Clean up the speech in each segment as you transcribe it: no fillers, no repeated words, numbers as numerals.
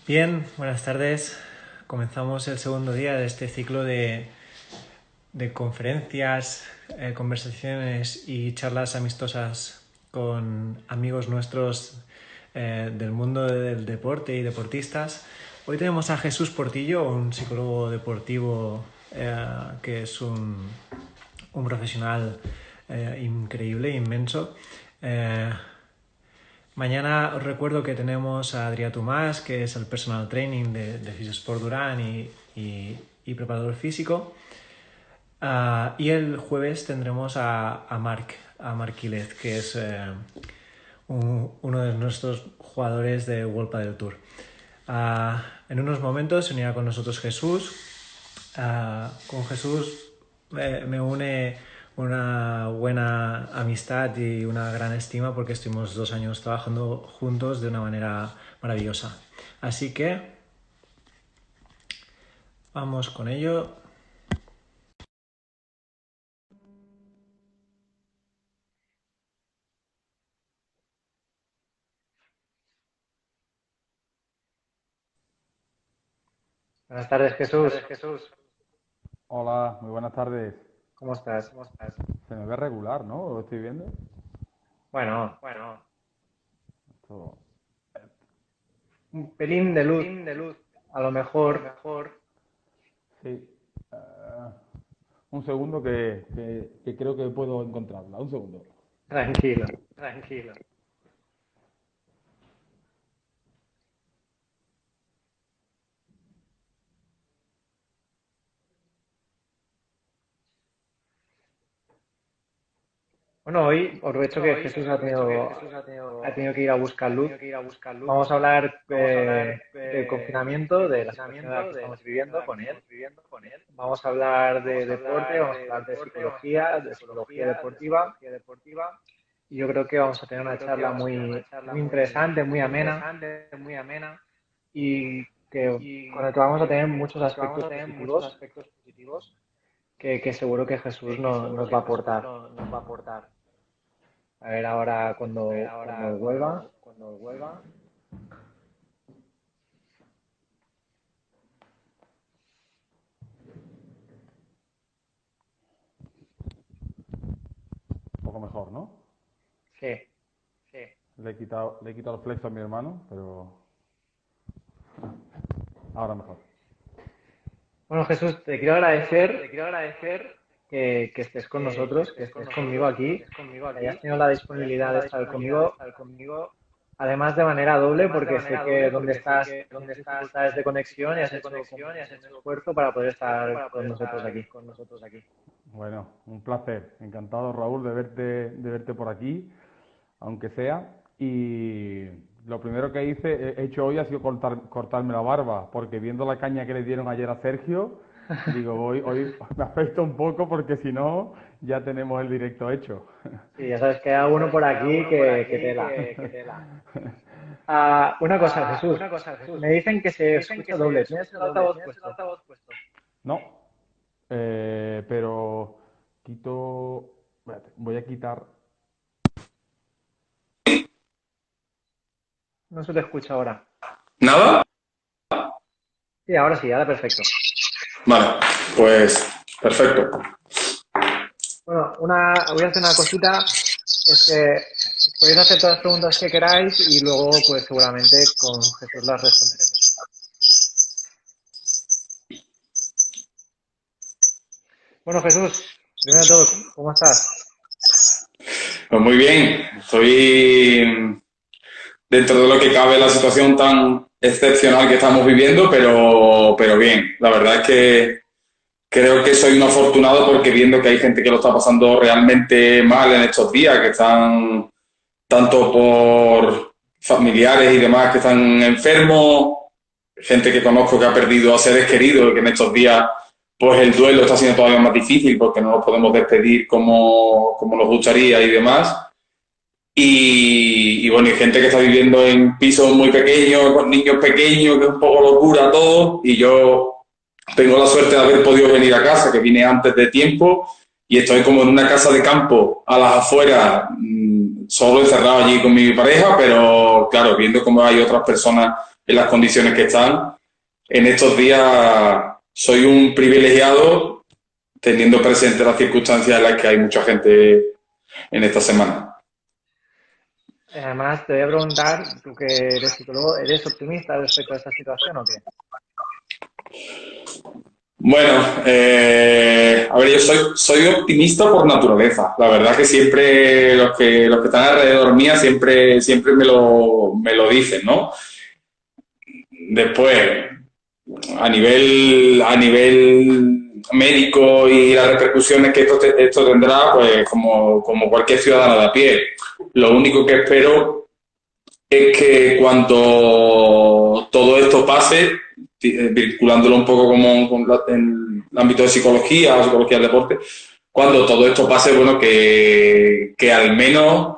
Bien, buenas tardes. Comenzamos el segundo día de este ciclo de conferencias, conversaciones y charlas amistosas con amigos nuestros del mundo del deporte y deportistas. Hoy tenemos a Jesús Portillo, un psicólogo deportivo que es un profesional increíble, inmenso. Mañana os recuerdo que tenemos a Adrià Tomàs, que es el personal training de Fisisport Duran y preparador físico. Y el jueves tendremos a Marc Quílez, que es uno de nuestros jugadores de World Padel Tour. En unos momentos se unirá con nosotros Jesús. Con Jesús me une una buena amistad y una gran estima porque estuvimos 2 años trabajando juntos de una manera maravillosa. Así que vamos con ello. Buenas tardes, Jesús. Hola, muy buenas tardes. ¿Cómo estás? Se me ve regular, ¿no? ¿Lo estoy viendo? Bueno, Esto- un pelín de luz, a lo mejor. Sí. Un segundo que creo que puedo encontrarla. Un segundo. Tranquilo. Bueno, hoy aprovecho que Jesús ha tenido que ir a buscar luz. Vamos a hablar del confinamiento, de la situación en la que estamos viviendo con él. Vamos a hablar de deporte, vamos a hablar de psicología deportiva. Y yo creo que vamos a tener una charla muy interesante, muy amena y con la que vamos a tener muchos aspectos positivos que seguro que Jesús nos va a aportar. A ver ahora cuando vuelva. Un poco mejor, ¿no? Sí. Le he quitado el flex a mi hermano, pero ahora mejor. Bueno, Jesús, te quiero agradecer que estés con nosotros, que estés conmigo aquí, que hayas tenido la disponibilidad de estar conmigo, además de manera doble, porque sé que donde estás tienes dificultades de conexión y has hecho como un esfuerzo para poder estar con nosotros aquí. Bueno, un placer. Encantado, Raúl, de verte por aquí, aunque sea. Y lo primero que he hecho hoy ha sido cortarme la barba, porque viendo la caña que le dieron ayer a Sergio, digo, hoy me afecto un poco porque si no, ya tenemos el directo hecho. Sí, ya sabes que hay alguno por aquí que tela. Una cosa, Jesús, me dicen que se escucha doble. ¿Tienes el altavoz puesto? No, pero quito. Espérate, voy a quitar. No se te escucha ahora. ¿Nada? Sí, ahora sí, ahora perfecto. Vale, pues perfecto. Bueno, voy a hacer una cosita. Es que podéis hacer todas las preguntas que queráis y luego, pues seguramente con Jesús las responderemos. Bueno, Jesús, primero de todo, ¿cómo estás? Pues muy bien, estoy dentro de lo que cabe la situación tan excepcional que estamos viviendo, pero bien. La verdad es que creo que soy un afortunado porque viendo que hay gente que lo está pasando realmente mal en estos días, que están tanto por familiares y demás que están enfermos, gente que conozco que ha perdido a seres queridos y que en estos días pues el duelo está siendo todavía más difícil porque no nos podemos despedir como nos gustaría y demás. Y bueno, hay gente que está viviendo en pisos muy pequeños, con niños pequeños, que es un poco locura todo. Y yo tengo la suerte de haber podido venir a casa, que vine antes de tiempo, y estoy como en una casa de campo a las afueras, solo encerrado allí con mi pareja, pero claro, viendo cómo hay otras personas en las condiciones que están. En estos días soy un privilegiado teniendo presente las circunstancias en las que hay mucha gente en esta semana. Además, te voy a preguntar, tú que eres psicólogo, ¿eres optimista respecto a esta situación o qué? Bueno, a ver, yo soy optimista por naturaleza. La verdad que siempre los que están alrededor mía siempre me lo dicen, ¿no? Después, a nivel médico y las repercusiones que esto tendrá, pues como cualquier ciudadano de a pie. Lo único que espero es que cuando todo esto pase, vinculándolo un poco en el ámbito de psicología o psicología del deporte, cuando todo esto pase, bueno, que al menos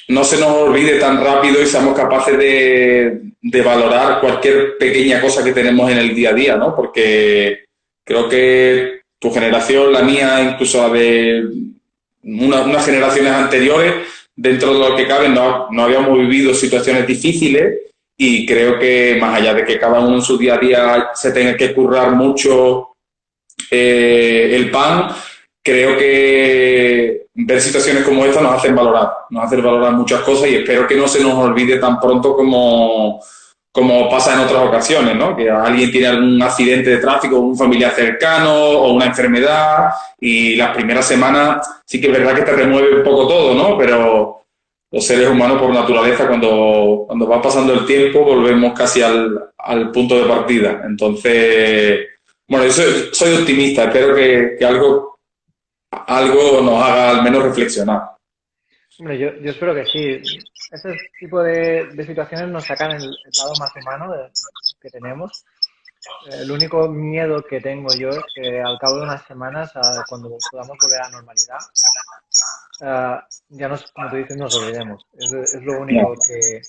no se nos olvide tan rápido y seamos capaces de valorar cualquier pequeña cosa que tenemos en el día a día, ¿no? Porque creo que tu generación, la mía, incluso la de unas generaciones anteriores, dentro de lo que cabe, no habíamos vivido situaciones difíciles y creo que más allá de que cada uno en su día a día se tenga que currar mucho el pan, creo que ver situaciones como esta nos hacen valorar muchas cosas y espero que no se nos olvide tan pronto como pasa en otras ocasiones, ¿no? Que alguien tiene algún accidente de tráfico, un familiar cercano o una enfermedad y las primeras semanas sí que es verdad que te remueve un poco todo, ¿no? Pero los seres humanos por naturaleza cuando va pasando el tiempo volvemos casi al punto de partida. Entonces, bueno, yo soy optimista, espero que algo nos haga al menos reflexionar. Hombre, yo espero que sí. Ese tipo de situaciones nos sacan el lado más humano que tenemos. El único miedo que tengo yo es que al cabo de unas semanas, cuando podamos volver a la normalidad, ya como tú dices, nos olvidemos. Es lo único que...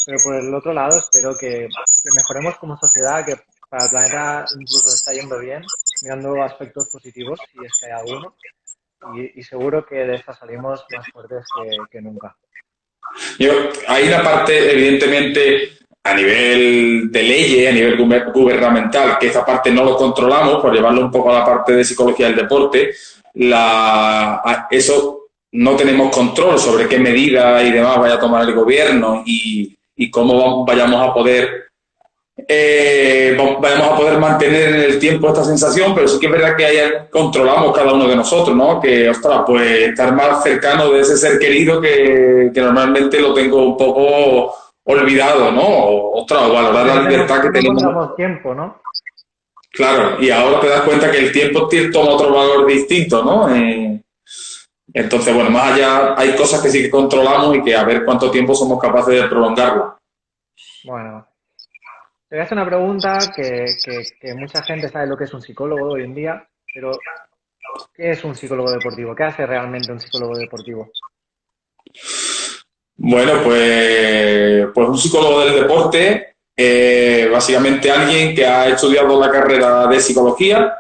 Pero por el otro lado, espero que mejoremos como sociedad, que para el planeta incluso está yendo bien, mirando aspectos positivos, si es que hay alguno, y seguro que de esta salimos más fuertes que nunca. Hay una parte, evidentemente, a nivel de leyes, a nivel gubernamental, que esa parte no lo controlamos, por llevarlo un poco a la parte de psicología del deporte, eso no tenemos control sobre qué medidas y demás vaya a tomar el gobierno y cómo vayamos a poder mantener en el tiempo esta sensación, pero sí que es verdad que ahí controlamos cada uno de nosotros, ¿no? Que, ostras, pues estar más cercano de ese ser querido que normalmente lo tengo un poco olvidado, ¿no? Ostras, valorar la libertad que No tenemos. encontramos tiempo, ¿no? Claro, y ahora te das cuenta que el tiempo toma otro valor distinto, ¿no? Entonces, bueno, más allá hay cosas que sí que controlamos y que a ver cuánto tiempo somos capaces de prolongarlo. Bueno, te voy a hacer una pregunta que mucha gente sabe lo que es un psicólogo hoy en día, pero ¿qué es un psicólogo deportivo? ¿Qué hace realmente un psicólogo deportivo? Bueno, pues un psicólogo del deporte, básicamente alguien que ha estudiado la carrera de psicología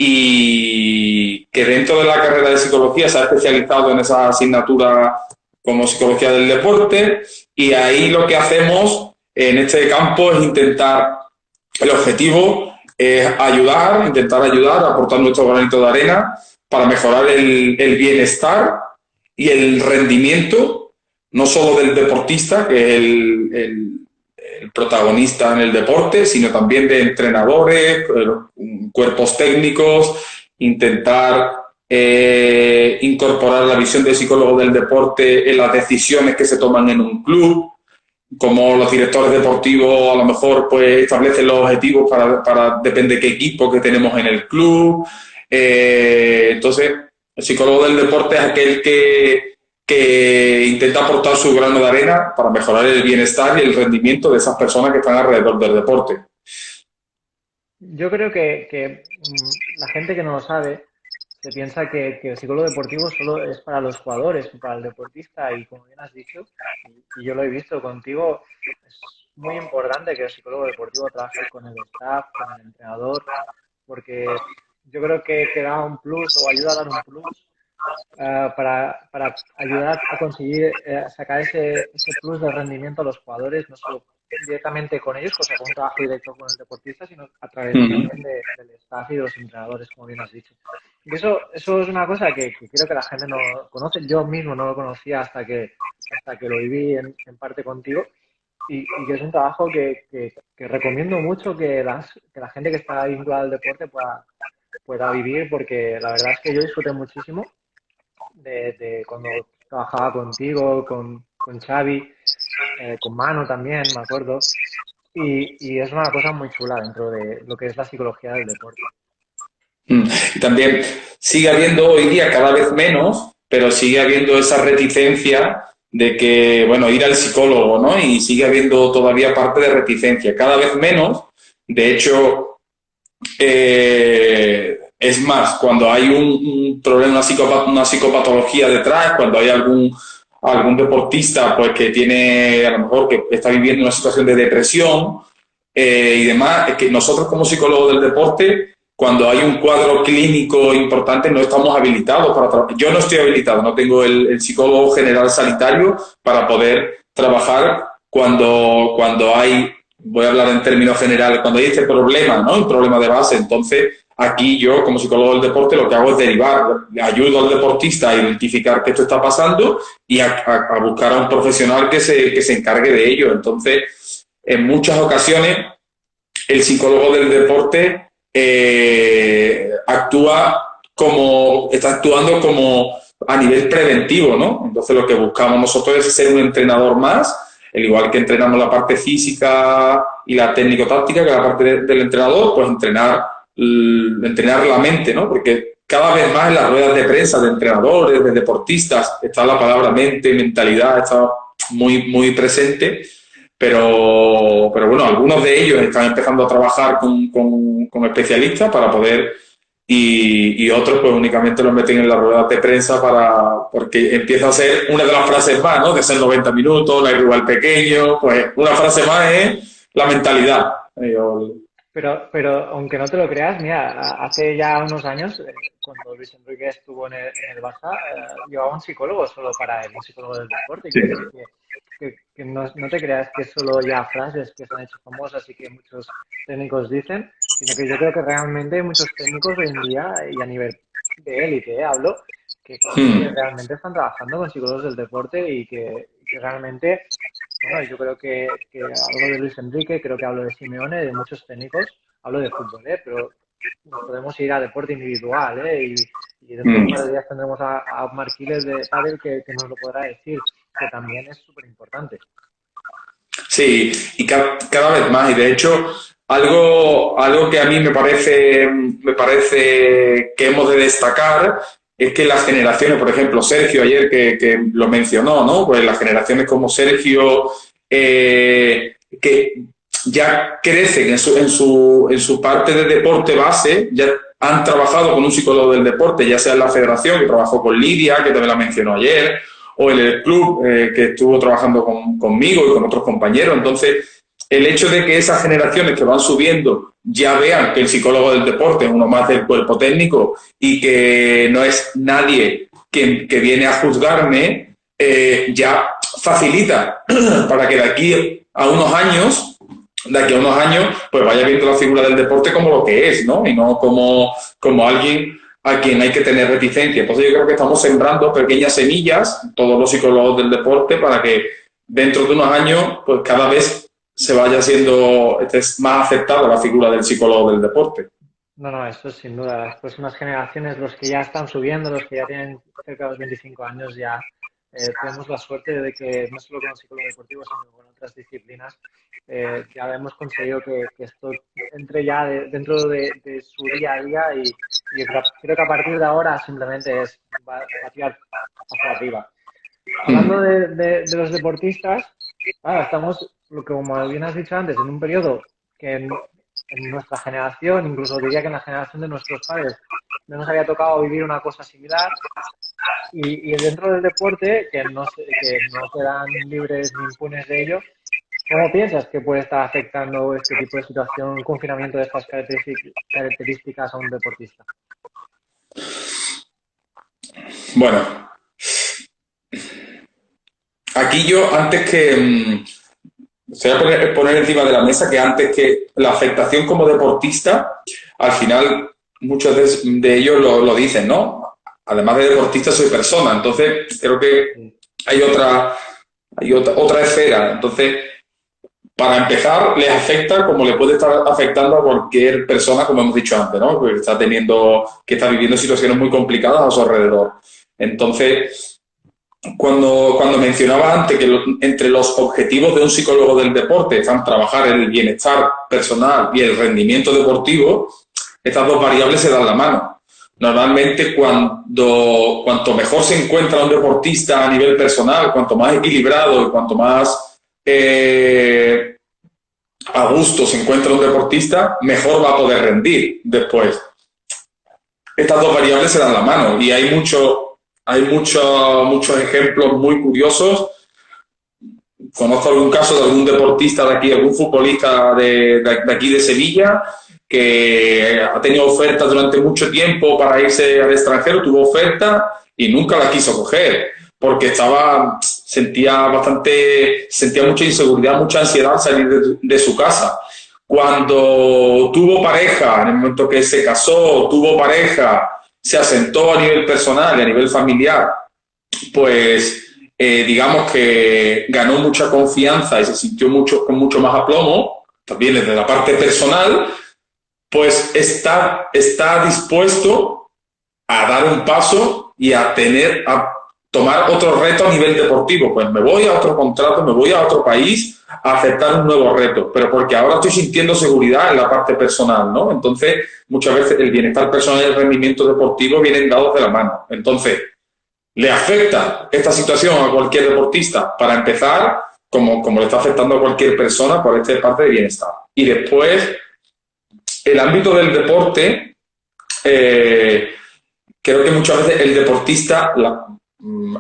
y que dentro de la carrera de psicología se ha especializado en esa asignatura como psicología del deporte y ahí lo que hacemos en este campo es el objetivo es intentar ayudar, aportar nuestro granito de arena para mejorar el bienestar y el rendimiento, no solo del deportista, que es el protagonista en el deporte, sino también de entrenadores, cuerpos técnicos, intentar incorporar la visión del psicólogo del deporte en las decisiones que se toman en un club, como los directores deportivos a lo mejor pues establecen los objetivos depende de qué equipo que tenemos en el club. Entonces, el psicólogo del deporte es aquel que intenta aportar su grano de arena para mejorar el bienestar y el rendimiento de esas personas que están alrededor del deporte. Yo creo que la gente que no lo sabe se piensa que el psicólogo deportivo solo es para los jugadores, para el deportista, y como bien has dicho, y yo lo he visto contigo, es muy importante que el psicólogo deportivo trabaje con el staff, con el entrenador, porque yo creo que da un plus o ayuda a dar un plus para ayudar a conseguir sacar ese plus de rendimiento a los jugadores, no solo directamente con ellos, o sea, con un trabajo directo con el deportista, sino a través Ujú. también del staff y de los entrenadores, como bien has dicho. Y eso es una cosa que creo que la gente no conoce. Yo mismo no lo conocía hasta que lo viví en parte contigo. Y que es un trabajo que recomiendo mucho que la gente que está vinculada al deporte pueda vivir, porque la verdad es que yo disfruté muchísimo de cuando trabajaba contigo, con Xavi, con Manu también, me acuerdo. Y es una cosa muy chula dentro de lo que es la psicología del deporte. Y también sigue habiendo hoy día cada vez menos, pero sigue habiendo esa reticencia de que, bueno, ir al psicólogo, ¿no? Y sigue habiendo todavía parte de reticencia, cada vez menos. De hecho, es más, cuando hay un problema, una psicopatología detrás, cuando hay algún deportista pues que tiene, a lo mejor, que está viviendo una situación de depresión y demás, es que nosotros como psicólogos del deporte, cuando hay un cuadro clínico importante, no estamos habilitados para trabajar. Yo no estoy habilitado, no tengo el psicólogo general sanitario para poder trabajar cuando hay, voy a hablar en términos generales, cuando hay este problema, ¿no? Un problema de base. Entonces, aquí yo, como psicólogo del deporte, lo que hago es derivar, ayudo al deportista a identificar que esto está pasando y a buscar a un profesional que se encargue de ello. Entonces, en muchas ocasiones, el psicólogo del deporte está actuando como a nivel preventivo, ¿no? Entonces lo que buscamos nosotros es ser un entrenador más, al igual que entrenamos la parte física y la técnico-táctica, que la parte del entrenador, pues entrenar la mente, ¿no? Porque cada vez más en las ruedas de prensa de entrenadores, de deportistas, está la palabra mente, mentalidad, está muy, muy presente. Pero bueno, algunos de ellos están empezando a trabajar con especialistas para poder, y otros pues únicamente los meten en las ruedas de prensa porque empieza a ser una de las frases más, ¿no? De ser 90 minutos, no hay rival pequeño, pues una frase más es la mentalidad. Pero aunque no te lo creas, mira, hace ya unos años, cuando Luis Enrique estuvo en el Barça, llevaba un psicólogo solo para él, un psicólogo del deporte. Sí. Quiero decir que no te creas que es solo ya frases que se han hecho famosas y que muchos técnicos dicen, sino que yo creo que realmente hay muchos técnicos hoy en día, y a nivel de élite, hablo, que Mm, realmente están trabajando con psicólogos del deporte y que realmente, bueno, yo creo que hablo de Luis Enrique, creo que hablo de Simeone, de muchos técnicos, hablo de fútbol, pero nos podemos ir a deporte individual, y dentro de un par de mm. días tendremos a Marquiles de Padel que nos lo podrá decir, que también es súper importante. Sí, y cada vez más. Y de hecho, algo que a mí me parece que hemos de destacar es que las generaciones, por ejemplo, Sergio ayer que lo mencionó, ¿no? Pues las generaciones como Sergio, que ya crecen en su parte de deporte base, ya han trabajado con un psicólogo del deporte, ya sea en la federación, que trabajó con Lidia, que también la mencionó ayer, o en el club que estuvo trabajando conmigo y con otros compañeros. Entonces, el hecho de que esas generaciones que van subiendo ya vean que el psicólogo del deporte es uno más del cuerpo técnico y que no es nadie que viene a juzgarme, ya facilita para que de aquí a unos años, pues vaya viendo la figura del deporte como lo que es, ¿no? Y no como alguien a quien hay que tener reticencia. Entonces yo creo que estamos sembrando pequeñas semillas, todos los psicólogos del deporte, para que dentro de unos años, pues cada vez se vaya siendo más aceptada la figura del psicólogo del deporte. No, no, eso sin duda. Las próximas generaciones, los que ya están subiendo, los que ya tienen cerca de los 25 años, ya tenemos la suerte de que no solo con psicólogo deportivo, sino con otras disciplinas, ya hemos conseguido que esto entre ya dentro de su día a día, y creo que a partir de ahora simplemente es tirar hacia arriba. Hablando Mm. de los deportistas, estamos, lo que como bien has dicho antes, en un periodo que en nuestra generación, incluso diría que en la generación de nuestros padres, no nos había tocado vivir una cosa similar. Y dentro del deporte, que no quedan libres ni impunes de ello, ¿cómo piensas que puede estar afectando este tipo de situación, un confinamiento de estas características a un deportista? Bueno, aquí yo, antes voy a poner encima de la mesa que antes que la afectación como deportista, al final muchos de ellos lo dicen, ¿no? Además de deportista soy persona, entonces creo que hay otra esfera. Entonces, para empezar, les afecta como le puede estar afectando a cualquier persona, como hemos dicho antes, ¿no? Que está viviendo situaciones muy complicadas a su alrededor. Entonces, cuando mencionaba antes que entre los objetivos de un psicólogo del deporte están trabajar el bienestar personal y el rendimiento deportivo, estas dos variables se dan la mano. Normalmente, cuanto mejor se encuentra un deportista a nivel personal, cuanto más equilibrado y cuanto más a gusto se encuentra un deportista, mejor va a poder rendir después. Estas dos variables se dan la mano y hay muchos ejemplos muy curiosos. Conozco algún caso de algún deportista de aquí, algún futbolista de aquí de Sevilla, que ha tenido ofertas durante mucho tiempo para irse al extranjero, tuvo oferta y nunca la quiso coger, porque sentía mucha inseguridad, mucha ansiedad al salir de su casa. Cuando tuvo pareja, en el momento que se casó, tuvo pareja, se asentó a nivel personal y a nivel familiar, pues digamos que ganó mucha confianza y se sintió con mucho más aplomo, también desde la parte personal, pues está dispuesto a dar un paso y a tomar otro reto a nivel deportivo. Pues me voy a otro contrato, me voy a otro país a aceptar un nuevo reto, pero porque ahora estoy sintiendo seguridad en la parte personal, ¿no? Entonces, muchas veces el bienestar personal y el rendimiento deportivo vienen dados de la mano. Entonces, ¿le afecta esta situación a cualquier deportista? Para empezar, como le está afectando a cualquier persona por esta parte de bienestar. Y después, el ámbito del deporte, creo que muchas veces el deportista,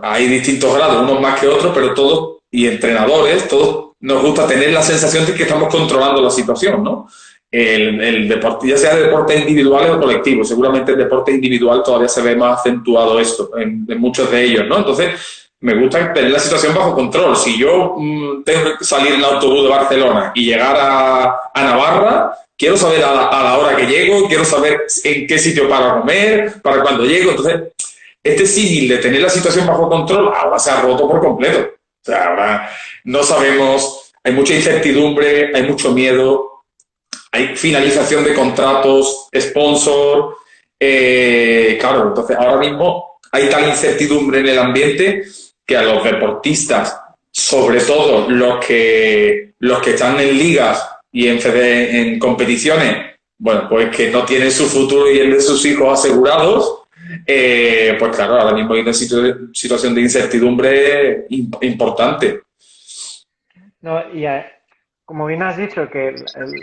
hay distintos grados, unos más que otros, pero todos, y entrenadores, todos nos gusta tener la sensación de que estamos controlando la situación, ¿no? El deporte, ya sea deporte individual o colectivo, seguramente el deporte individual todavía se ve más acentuado esto en muchos de ellos, ¿no? Entonces, me gusta tener la situación bajo control. Si yo tengo que salir en el autobús de Barcelona y llegar a Navarra, quiero saber a la hora que llego, quiero saber en qué sitio para comer, para cuándo llego. Entonces, este símil de tener la situación bajo control ahora se ha roto por completo. O sea, ahora no sabemos, hay mucha incertidumbre, hay mucho miedo, hay finalización de contratos, sponsor. Claro, entonces ahora mismo hay tal incertidumbre en el ambiente que a los deportistas, sobre todo los que están en ligas y en competiciones, bueno, pues que no tienen su futuro y el de sus hijos asegurados, pues claro, ahora mismo hay una situación de incertidumbre importante. No, y como bien has dicho, que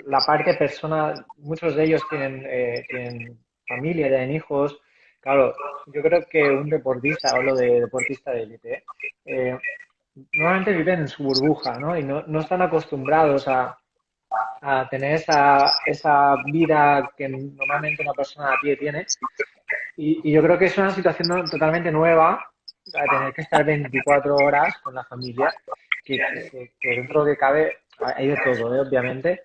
la parte personal, muchos de ellos tienen familia, tienen hijos. Claro, yo creo que un deportista, hablo de deportista de élite, normalmente viven en su burbuja, ¿no? Y no están acostumbrados a tener esa vida que normalmente una persona a pie tiene. Y yo creo que es una situación totalmente nueva, a tener que estar 24 horas con la familia, que dentro de lo que cabe hay de todo, obviamente.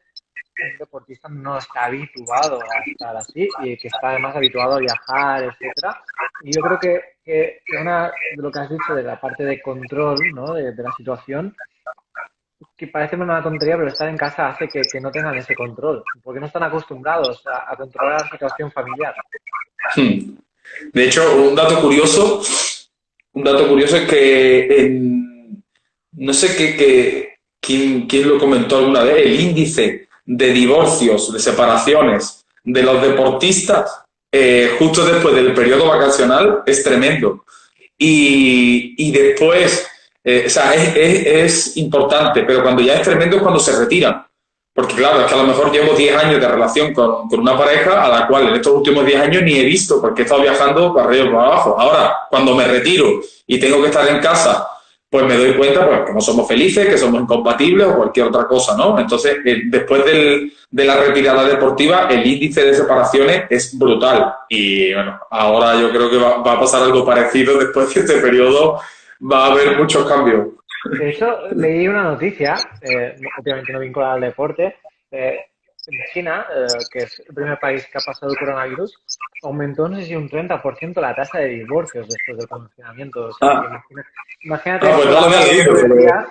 Un deportista no está habituado a estar así y que está además habituado a viajar, etcétera. Y yo creo que una de lo que has dicho de la parte de control, ¿no? de la situación, que parece una tontería, pero estar en casa hace que no tengan ese control, porque no están acostumbrados a controlar la situación familiar. De hecho, un dato curioso es que no sé quién lo comentó alguna vez, el índice de divorcios, de separaciones de los deportistas justo después del periodo vacacional es tremendo. Y después, o sea, es importante, pero cuando ya es tremendo es cuando se retiran. Porque claro, es que a lo mejor llevo 10 años de relación con una pareja a la cual en estos últimos 10 años ni he visto porque he estado viajando para arriba y para abajo. Ahora, cuando me retiro y tengo que estar en casa, pues me doy cuenta pues, que no somos felices, que somos incompatibles o cualquier otra cosa, ¿no? Entonces, después de la retirada deportiva, el índice de separaciones es brutal. Y bueno, ahora yo creo que va a pasar algo parecido después de este periodo. Va a haber muchos cambios. De hecho, leí una noticia, obviamente no vinculada al deporte, en China, que es el primer país que ha pasado el coronavirus, aumentó, no sé si un 30% la tasa de divorcios después del confinamiento. O sea, que Ah, imagínate pues por no un lo había lado lo que leído, tú pero... decías,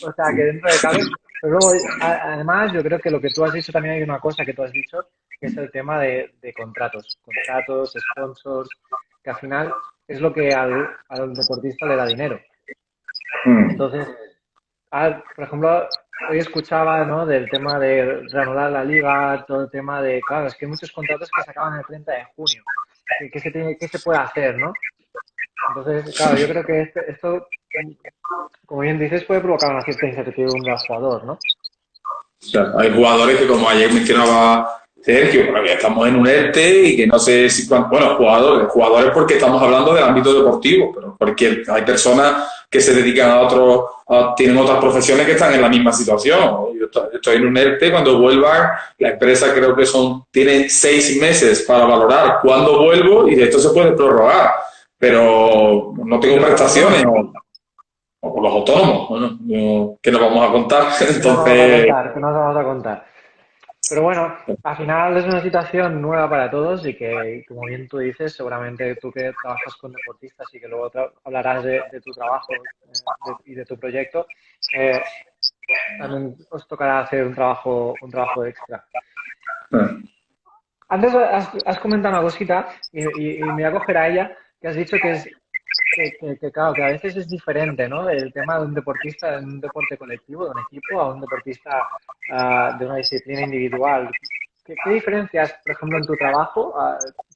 o sea, que dentro de cabe, pero luego, además, yo creo que lo que tú has dicho también hay una cosa que tú has dicho, que es el tema de contratos, sponsors, que al final es lo que al deportista le da dinero. Mm. Entonces, por ejemplo, hoy escuchaba, ¿no?, del tema de reanudar la liga, todo el tema de, claro, es que hay muchos contratos que se acaban el 30 de junio. ¿Qué se puede hacer, no? Entonces, claro, yo creo que esto, como bien dices, puede provocar una cierta incertidumbre al jugador, ¿no? O sea, hay jugadores que, como ayer mencionaba Sergio, bueno, que estamos en un ERTE y que no sé si... Bueno, jugadores porque estamos hablando del ámbito deportivo, pero porque hay personas que se dedican a otros, tienen otras profesiones que están en la misma situación. Yo estoy en un ERTE, cuando vuelvan, la empresa creo que tiene 6 meses para valorar cuándo vuelvo y esto se puede prorrogar, pero no Y tengo los prestaciones autónomos, o con los autónomos, bueno, ¿qué nos vamos a contar? ¿qué nos vamos a Entonces... contar? ¿Qué nos vamos a contar? Pero bueno, al final es una situación nueva para todos y que, como bien tú dices, seguramente tú que trabajas con deportistas y que luego hablarás de tu trabajo y de tu proyecto, eh, también os tocará hacer un trabajo extra. Antes has comentado una cosita y me voy a coger a ella, que has dicho que es claro, que a veces es diferente, ¿no? El tema de un deportista en un deporte colectivo, de un equipo, a un deportista de una disciplina individual. ¿Qué diferencias, por ejemplo, en tu trabajo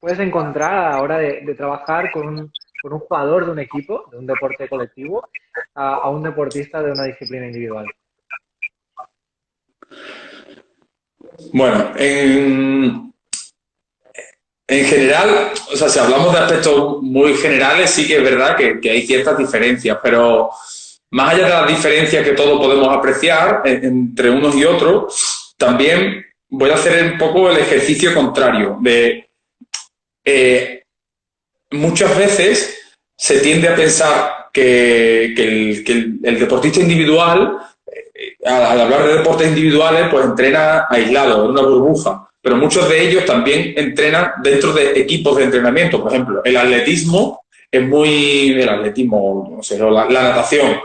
puedes encontrar a la hora de trabajar con un jugador de un equipo, de un deporte colectivo, a un deportista de una disciplina individual? Bueno, en general, o sea, si hablamos de aspectos muy generales, sí que es verdad que hay ciertas diferencias, pero más allá de las diferencias que todos podemos apreciar entre unos y otros, también voy a hacer un poco el ejercicio contrario de muchas veces se tiende a pensar que el deportista individual, al hablar de deportes individuales, pues entrena aislado, en una burbuja. Pero muchos de ellos también entrenan dentro de equipos de entrenamiento. Por ejemplo, el atletismo es muy... El atletismo, no sé, la natación.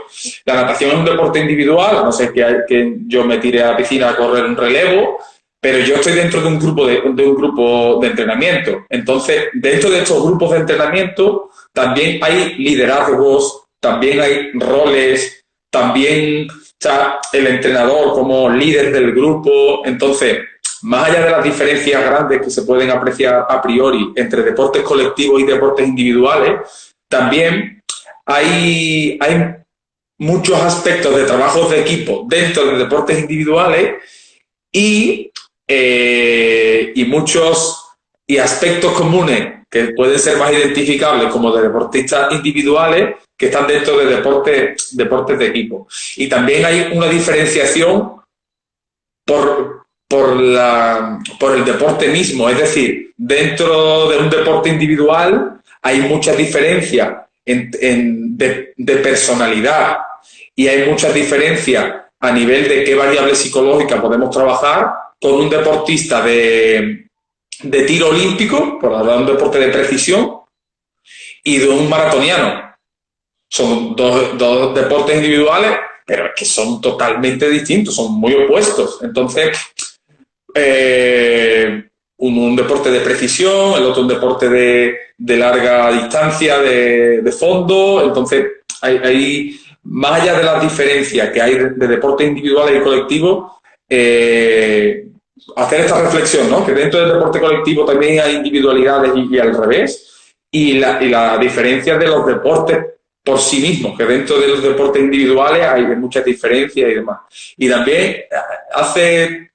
La natación es un deporte individual, no sé que yo me tire a la piscina a correr un relevo, pero yo estoy dentro de un grupo de entrenamiento. Entonces, dentro de estos grupos de entrenamiento también hay liderazgos, también hay roles, también está el entrenador como líder del grupo. Entonces, más allá de las diferencias grandes que se pueden apreciar a priori entre deportes colectivos y deportes individuales, también hay muchos aspectos de trabajos de equipo dentro de deportes individuales y muchos aspectos comunes que pueden ser más identificables como de deportistas individuales que están dentro de deportes de equipo. Y también hay una diferenciación por el deporte mismo, es decir, dentro de un deporte individual hay muchas diferencias de personalidad y hay muchas diferencias a nivel de qué variables psicológicas podemos trabajar con un deportista de tiro olímpico, por hablar de un deporte de precisión, y de un maratoniano. Son dos deportes individuales, pero es que son totalmente distintos, son muy opuestos. Entonces, un deporte de precisión, el otro un deporte de larga distancia, de fondo. Entonces, hay más allá de las diferencias que hay de deportes individuales y colectivos, hacer esta reflexión, ¿no? Que dentro del deporte colectivo también hay individualidades y al revés, y la diferencia de los deportes por sí mismos, que dentro de los deportes individuales hay muchas diferencias y demás. Y también hace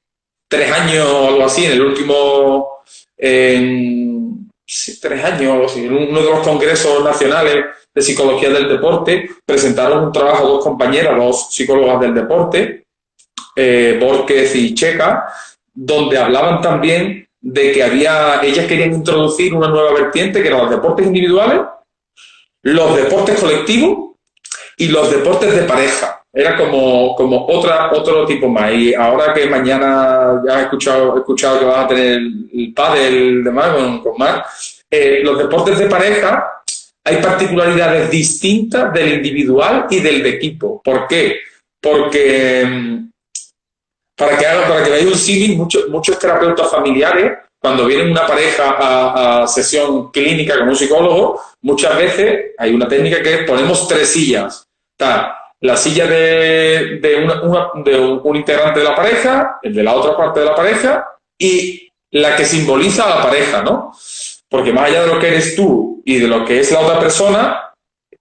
3 años o algo así, en el último... 3 años o algo así, en uno de los congresos nacionales de psicología del deporte, presentaron un trabajo dos compañeras, dos psicólogas del deporte, Borges y Checa, donde hablaban también de que ellas querían introducir una nueva vertiente que eran los deportes individuales, los deportes colectivos y los deportes de pareja. Era como otro tipo más. Y ahora que mañana ya he escuchado que vas a tener el pádel demás con Marc, los deportes de pareja hay particularidades distintas del individual y del de equipo. ¿Por qué? Porque para que veáis un símil, muchos terapeutas familiares, cuando vienen una pareja a sesión clínica con un psicólogo, muchas veces hay una técnica que es ponemos 3 sillas. Está la silla de un integrante de la pareja, el de la otra parte de la pareja y la que simboliza a la pareja, ¿no? Porque más allá de lo que eres tú y de lo que es la otra persona,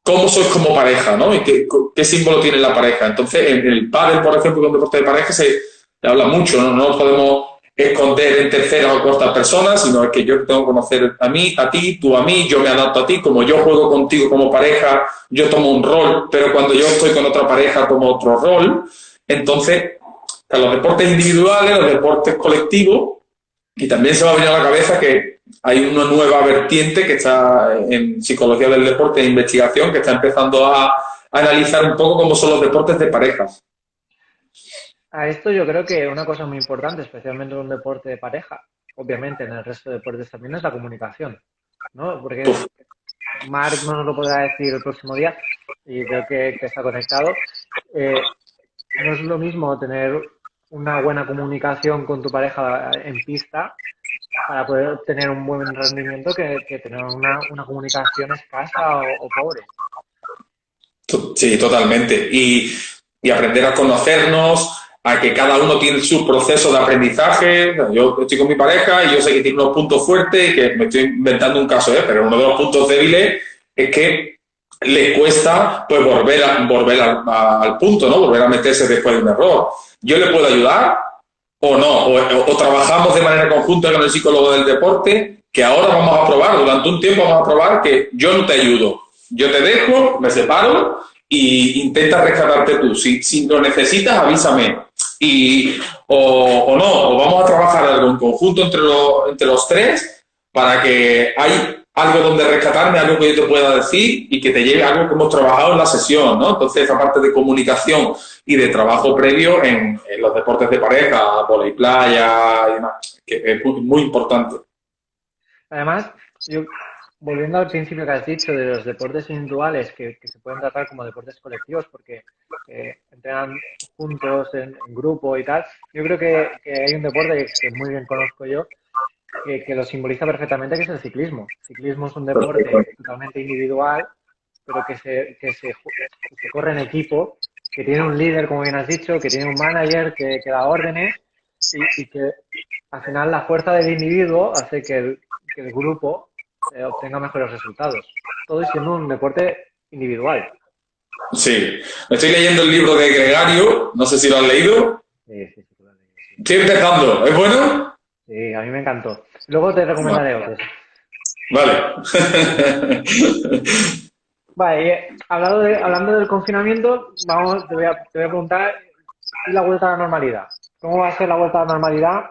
¿cómo sois como pareja, ¿no? Y qué símbolo tiene la pareja. Entonces, en el pádel, por ejemplo, con deporte de pareja se habla mucho, ¿no? No nos podemos esconder en terceras o cuartas personas, sino es que yo tengo que conocer a ti, tú a mí, yo me adapto a ti, como yo juego contigo como pareja, yo tomo un rol, pero cuando yo estoy con otra pareja tomo otro rol. Entonces, los deportes individuales, los deportes colectivos, y también se va a venir a la cabeza que hay una nueva vertiente que está en psicología del deporte e investigación, que está empezando a analizar un poco cómo son los deportes de parejas. A esto yo creo que una cosa muy importante, especialmente en un deporte de pareja, obviamente en el resto de deportes también, es la comunicación, ¿no? Porque Marc no nos lo podrá decir el próximo día y creo que está conectado. No es lo mismo tener una buena comunicación con tu pareja en pista para poder tener un buen rendimiento que tener una comunicación escasa o pobre. Sí, totalmente. Y aprender a conocernos, a que cada uno tiene su proceso de aprendizaje. Yo estoy con mi pareja y yo sé que tiene unos puntos fuertes y que me estoy inventando un caso, pero uno de los puntos débiles es que le cuesta pues volver al punto, ¿no? Volver a meterse después de un error. Yo le puedo ayudar o no, o trabajamos de manera conjunta con el psicólogo del deporte, que ahora vamos a probar, durante un tiempo vamos a probar que yo no te ayudo. Yo te dejo, me separo y intenta rescatarte tú. Si lo necesitas, avísame. O no, o vamos a trabajar algo en conjunto entre los 3 para que hay algo donde rescatarme, algo que yo te pueda decir y que te lleve algo que hemos trabajado en la sesión, ¿no? Entonces, esa parte de comunicación y de trabajo previo en los deportes de pareja, vóley playa y demás, que es muy importante. Además, volviendo al principio que has dicho de los deportes individuales que se pueden tratar como deportes colectivos porque entrenan juntos en grupo y tal, yo creo que hay un deporte que muy bien conozco yo que lo simboliza perfectamente, que es el ciclismo. El ciclismo es un deporte totalmente individual, pero que se corre en equipo, que tiene un líder, como bien has dicho, que tiene un manager que da órdenes y que al final la fuerza del individuo hace que el grupo obtenga mejores resultados. Todo siendo un deporte individual. Sí. Me estoy leyendo el libro de Gregario, no sé si lo has leído. Sí, lo he leído. Sí. Estoy empezando, ¿es bueno? Sí, a mí me encantó. Luego te recomendaré otros. Vale. Vale, hablando del confinamiento, te voy a preguntar, ¿y la vuelta a la normalidad? ¿Cómo va a ser la vuelta a la normalidad?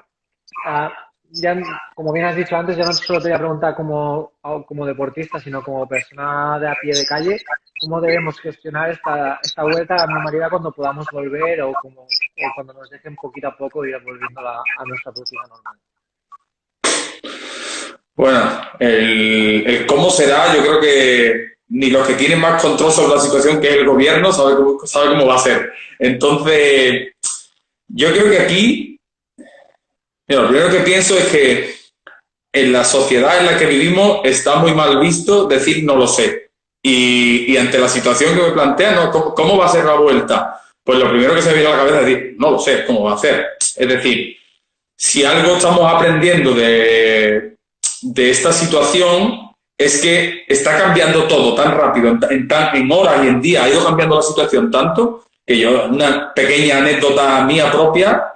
Ya, como bien has dicho antes, ya no solo te voy a preguntar como deportista, sino como persona de a pie de calle, ¿cómo debemos gestionar esta vuelta a la normalidad cuando podamos volver o cuando nos dejen poquito a poco ir volviendo a nuestra rutina normal? Bueno, el cómo será, yo creo que ni los que tienen más control sobre la situación, que es el gobierno, sabe cómo va a ser. Entonces, yo creo que aquí, lo primero que pienso es que en la sociedad en la que vivimos está muy mal visto decir no lo sé. Y ante la situación que me plantean, ¿no? ¿Cómo va a ser la vuelta? Pues lo primero que se me viene a la cabeza es decir, no lo sé, ¿cómo va a ser? Es decir, si algo estamos aprendiendo de esta situación es que está cambiando todo tan rápido, en horas y en días ha ido cambiando la situación tanto que yo, una pequeña anécdota mía propia,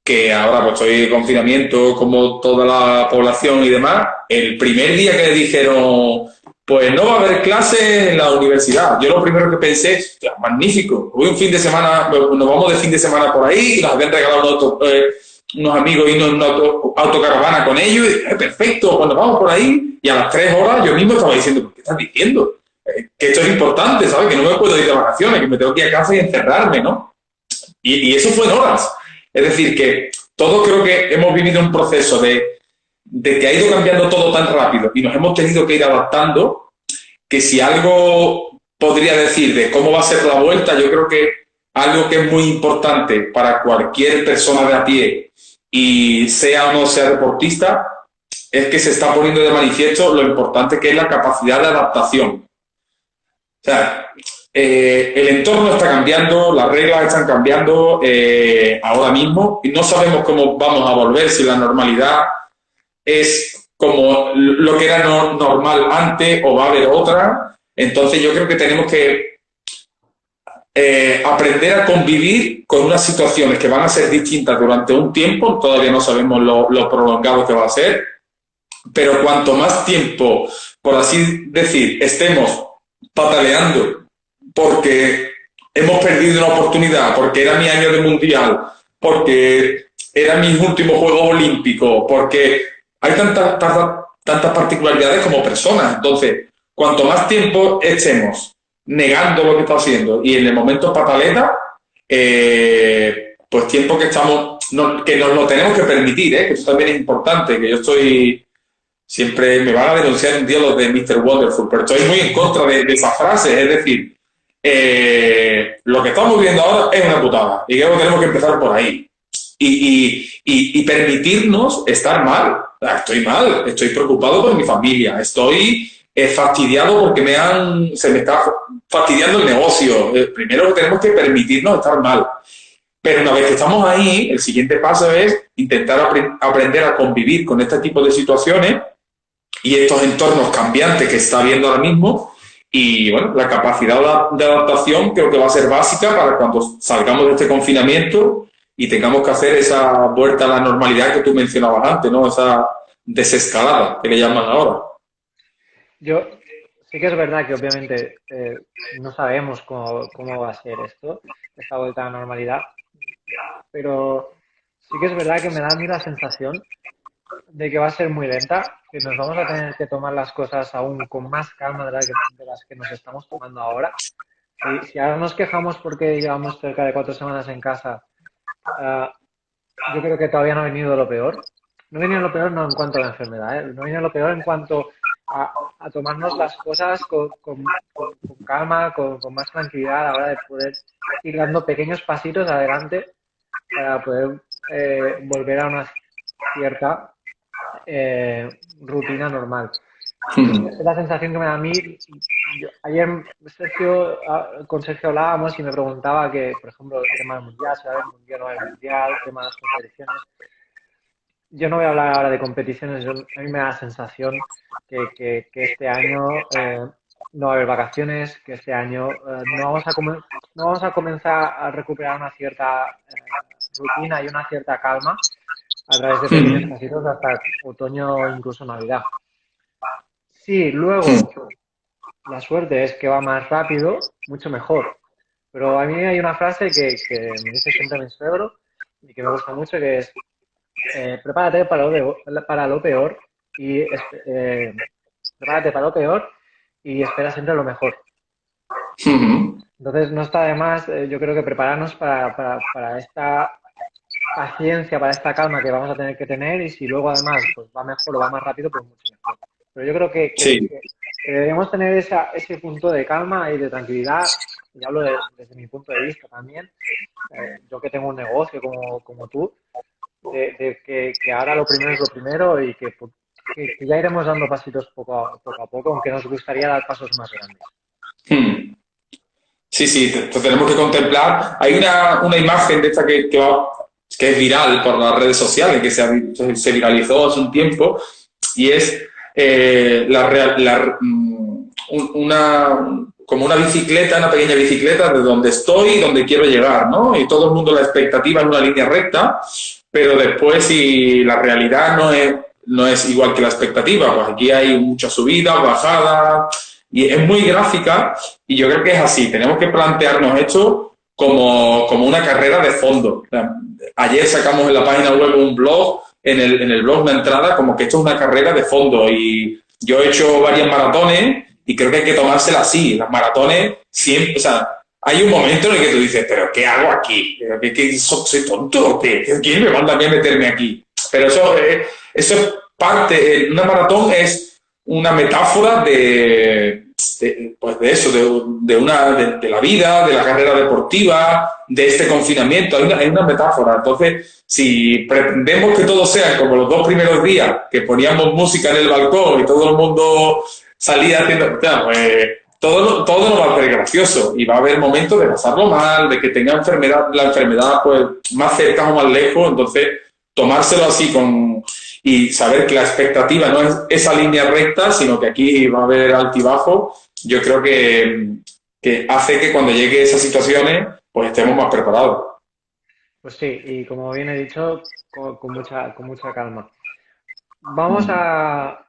que ahora pues estoy en confinamiento como toda la población y demás, el primer día que dijeron pues no va a haber clases en la universidad, yo lo primero que pensé, magnífico, voy un fin de semana, nos vamos de fin de semana por ahí, nos habían regalado unos amigos y una autocaravana con ellos, y perfecto, pues nos vamos por ahí, y a las 3 horas yo mismo estaba diciendo, ¿qué estás diciendo? que esto es importante, ¿sabes? Que no me puedo ir de vacaciones, que me tengo que ir a casa y encerrarme, ¿no? Y eso fue en horas. Es decir, que todos creo que hemos vivido un proceso de que ha ido cambiando todo tan rápido y nos hemos tenido que ir adaptando, que si algo podría decir de cómo va a ser la vuelta, yo creo que algo que es muy importante para cualquier persona de a pie, y sea o no sea deportista, es que se está poniendo de manifiesto lo importante que es la capacidad de adaptación. O sea, el entorno está cambiando, las reglas están cambiando ahora mismo y no sabemos cómo vamos a volver, si la normalidad es como lo que era normal antes o va a haber otra. Entonces yo creo que tenemos que aprender a convivir con unas situaciones que van a ser distintas durante un tiempo, todavía no sabemos lo prolongado que va a ser, pero cuanto más tiempo, por así decir, estemos pataleando porque hemos perdido una oportunidad, porque era mi año de mundial, porque era mi último juego olímpico, porque hay tantas particularidades como personas. Entonces, cuanto más tiempo estemos negando lo que está haciendo y en el momento pataleta, pues tiempo que estamos, que nos lo tenemos que permitir, que eso también es importante, que yo estoy... Siempre me van a denunciar un día los de Mr. Wonderful, pero estoy muy en contra de esas frases. Es decir, lo que estamos viendo ahora es una putada y creo que tenemos que empezar por ahí y permitirnos estar mal. Estoy mal, estoy preocupado por mi familia, estoy fastidiado porque se me está fastidiando el negocio. Primero tenemos que permitirnos estar mal. Pero una vez que estamos ahí, el siguiente paso es intentar aprender a convivir con este tipo de situaciones y estos entornos cambiantes que está habiendo ahora mismo. Y bueno, la capacidad de adaptación creo que va a ser básica para cuando salgamos de este confinamiento y tengamos que hacer esa vuelta a la normalidad que tú mencionabas antes, ¿no? Esa desescalada que le llaman ahora. Yo sí que es verdad que obviamente no sabemos cómo va a ser esta vuelta a la normalidad, pero sí que es verdad que me da a mí la sensación de que va a ser muy lenta, que nos vamos a tener que tomar las cosas aún con más calma de las que nos estamos tomando ahora. Si ahora nos quejamos porque llevamos cerca de 4 semanas en casa, yo creo que todavía no ha venido lo peor. No ha venido lo peor no en cuanto a la enfermedad, no ha venido lo peor en cuanto a tomarnos las cosas con calma, con más tranquilidad a la hora de poder ir dando pequeños pasitos adelante para poder volver a una cierta rutina normal. Es la sensación que me da a mí. Ayer con Sergio hablábamos y me preguntaba que, por ejemplo, el tema del mundial, si va a haber mundial o no va a haber mundial, el tema de las competiciones. Yo no voy a hablar ahora de competiciones, a mí me da la sensación que este año no va a haber vacaciones, que este año no vamos a comenzar a recuperar una cierta rutina y una cierta calma a través de pequeños pasitos hasta otoño o incluso Navidad. Sí, luego la suerte es que va más rápido, mucho mejor. Pero a mí hay una frase que me dice siempre mi suegro y que me gusta mucho, que es prepárate para lo peor y prepárate para lo peor y espera siempre lo mejor. Entonces no está de más, yo creo que prepararnos para esta paciencia, para esta calma que vamos a tener que tener, y si luego además pues va mejor o va más rápido, pues mucho mejor. Pero yo creo que debemos tener ese punto de calma y de tranquilidad, y hablo desde mi punto de vista también, yo que tengo un negocio como tú, de que ahora lo primero es lo primero y que ya iremos dando pasitos poco a poco, aunque nos gustaría dar pasos más grandes. Sí, tenemos que contemplar. Hay una imagen de esta que es viral por las redes sociales, que se viralizó hace un tiempo, y es como una bicicleta, una pequeña bicicleta de donde estoy y donde quiero llegar, ¿no? Y todo el mundo la expectativa en una línea recta, pero después si la realidad no es igual que la expectativa, pues aquí hay muchas subidas, bajadas, y es muy gráfica, y yo creo que es así. Tenemos que plantearnos esto como una carrera de fondo. O sea, ayer sacamos en la página web un blog, en el blog una entrada como que esto es una carrera de fondo, y yo he hecho varias maratones y creo que hay que tomársela así. Las maratones siempre, o sea, hay un momento en el que tú dices, pero ¿qué hago aquí? ¿Soy tonto? ¿Quién me manda a mí a meterme aquí? Pero eso es parte, una maratón es una metáfora pues de eso, de la vida, de la carrera deportiva, de este confinamiento. Hay una metáfora. Entonces, si pretendemos que todo sea como los 2 primeros días, que poníamos música en el balcón y todo el mundo salía haciendo, pues todo no va a ser gracioso y va a haber momentos de pasarlo mal, de que tenga la enfermedad pues más cerca o más lejos. Entonces, tomárselo así y saber que la expectativa no es esa línea recta, sino que aquí va a haber altibajo, yo creo que hace que cuando llegue esas situaciones, pues estemos más preparados. Pues sí, y como bien he dicho, con mucha calma. Vamos a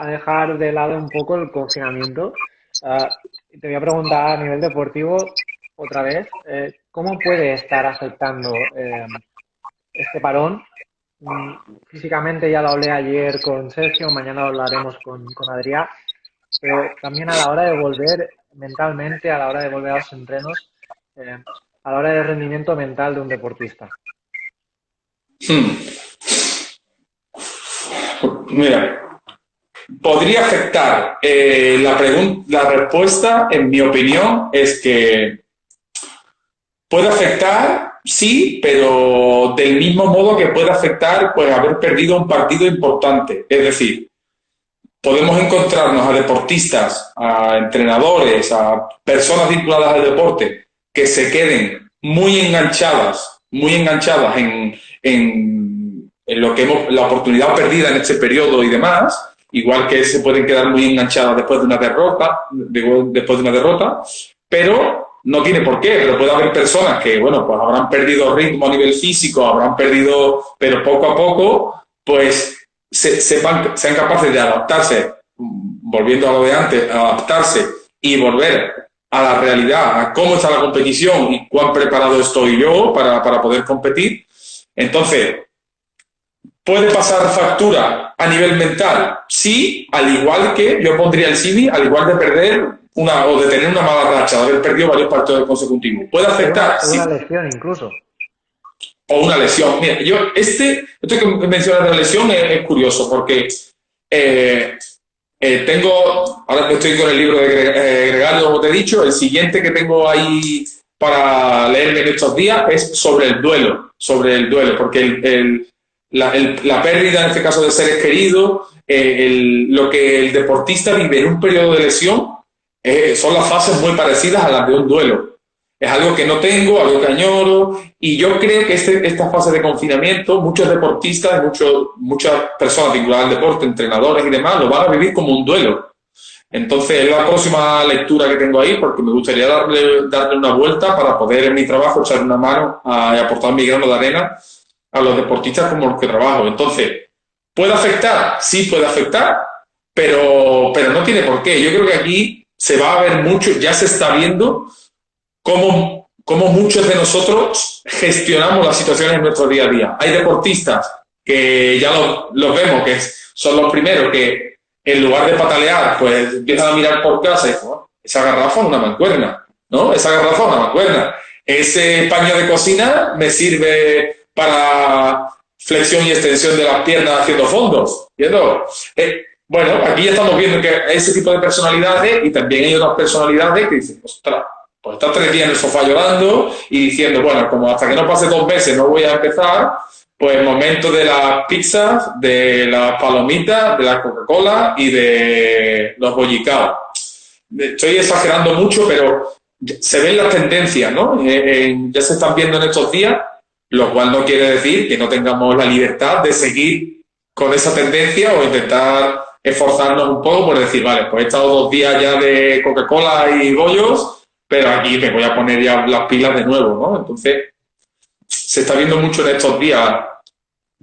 dejar de lado un poco el confinamiento. Te voy a preguntar a nivel deportivo otra vez, ¿cómo puede estar afectando este parón? Físicamente ya lo hablé ayer con Sergio, mañana lo hablaremos con Adrián, pero también a la hora de volver mentalmente, a la hora de volver a los entrenos, a la hora del rendimiento mental de un deportista. Mira, podría afectar. La respuesta, en mi opinión, es que puede afectar, sí, pero del mismo modo que puede afectar pues haber perdido un partido importante. Es decir, podemos encontrarnos a deportistas, a entrenadores, a personas vinculadas al deporte que se queden muy enganchadas en lo que la oportunidad perdida en este periodo y demás, igual que se pueden quedar muy enganchadas después de una derrota, pero no tiene por qué, pero puede haber personas que, bueno, pues habrán perdido ritmo a nivel físico, pero poco a poco, pues sean capaces de adaptarse, volviendo a lo de antes, adaptarse y volver a la realidad, a cómo está la competición y cuán preparado estoy yo para poder competir. Entonces, ¿puede pasar factura a nivel mental? Sí, al igual que yo pondría el símil, al igual de perder o de tener una mala racha, de haber perdido varios partidos consecutivos. ¿Puede afectar? O una lesión incluso. O una lesión. Mira, esto que mencionas de la lesión es curioso porque ahora estoy con el libro de Gregario, como te he dicho, el siguiente que tengo ahí para leer en estos días es sobre el duelo, porque la pérdida, en este caso, de seres queridos, lo que el deportista vive en un periodo de lesión, son las fases muy parecidas a las de un duelo. Es algo que no tengo, algo que añoro, y yo creo que esta fase de confinamiento, muchos deportistas, muchas personas vinculadas al deporte, entrenadores y demás, lo van a vivir como un duelo. Entonces, es la próxima lectura que tengo ahí, porque me gustaría darle una vuelta para poder en mi trabajo echar una mano y aportar mi grano de arena a los deportistas como los que trabajo. Entonces, ¿puede afectar? Sí puede afectar, pero no tiene por qué. Yo creo que aquí se va a ver mucho, ya se está viendo cómo muchos de nosotros gestionamos las situaciones en nuestro día a día. Hay deportistas que ya los vemos, que son los primeros que en lugar de patalear, pues empiezan a mirar por casa y dicen, oh, esa garrafa es una mancuerna, ¿no? Esa garrafa es una mancuerna. Ese paño de cocina me sirve para flexión y extensión de las piernas haciendo fondos. Bueno, aquí ya estamos viendo que hay ese tipo de personalidades y también hay otras personalidades que dicen, ostras, pues está 3 días en el sofá llorando y diciendo, bueno, como hasta que no pase 2 meses no voy a empezar, pues momento de las pizzas, de las palomitas, de la Coca-Cola y de los bollicaos. Estoy exagerando mucho, pero se ven las tendencias, ¿no? Ya se están viendo en estos días, lo cual no quiere decir que no tengamos la libertad de seguir con esa tendencia o intentar esforzarnos un poco por decir, vale, pues he estado 2 días ya de Coca-Cola y bollos, pero aquí me voy a poner ya las pilas de nuevo, ¿no? Entonces, se está viendo mucho en estos días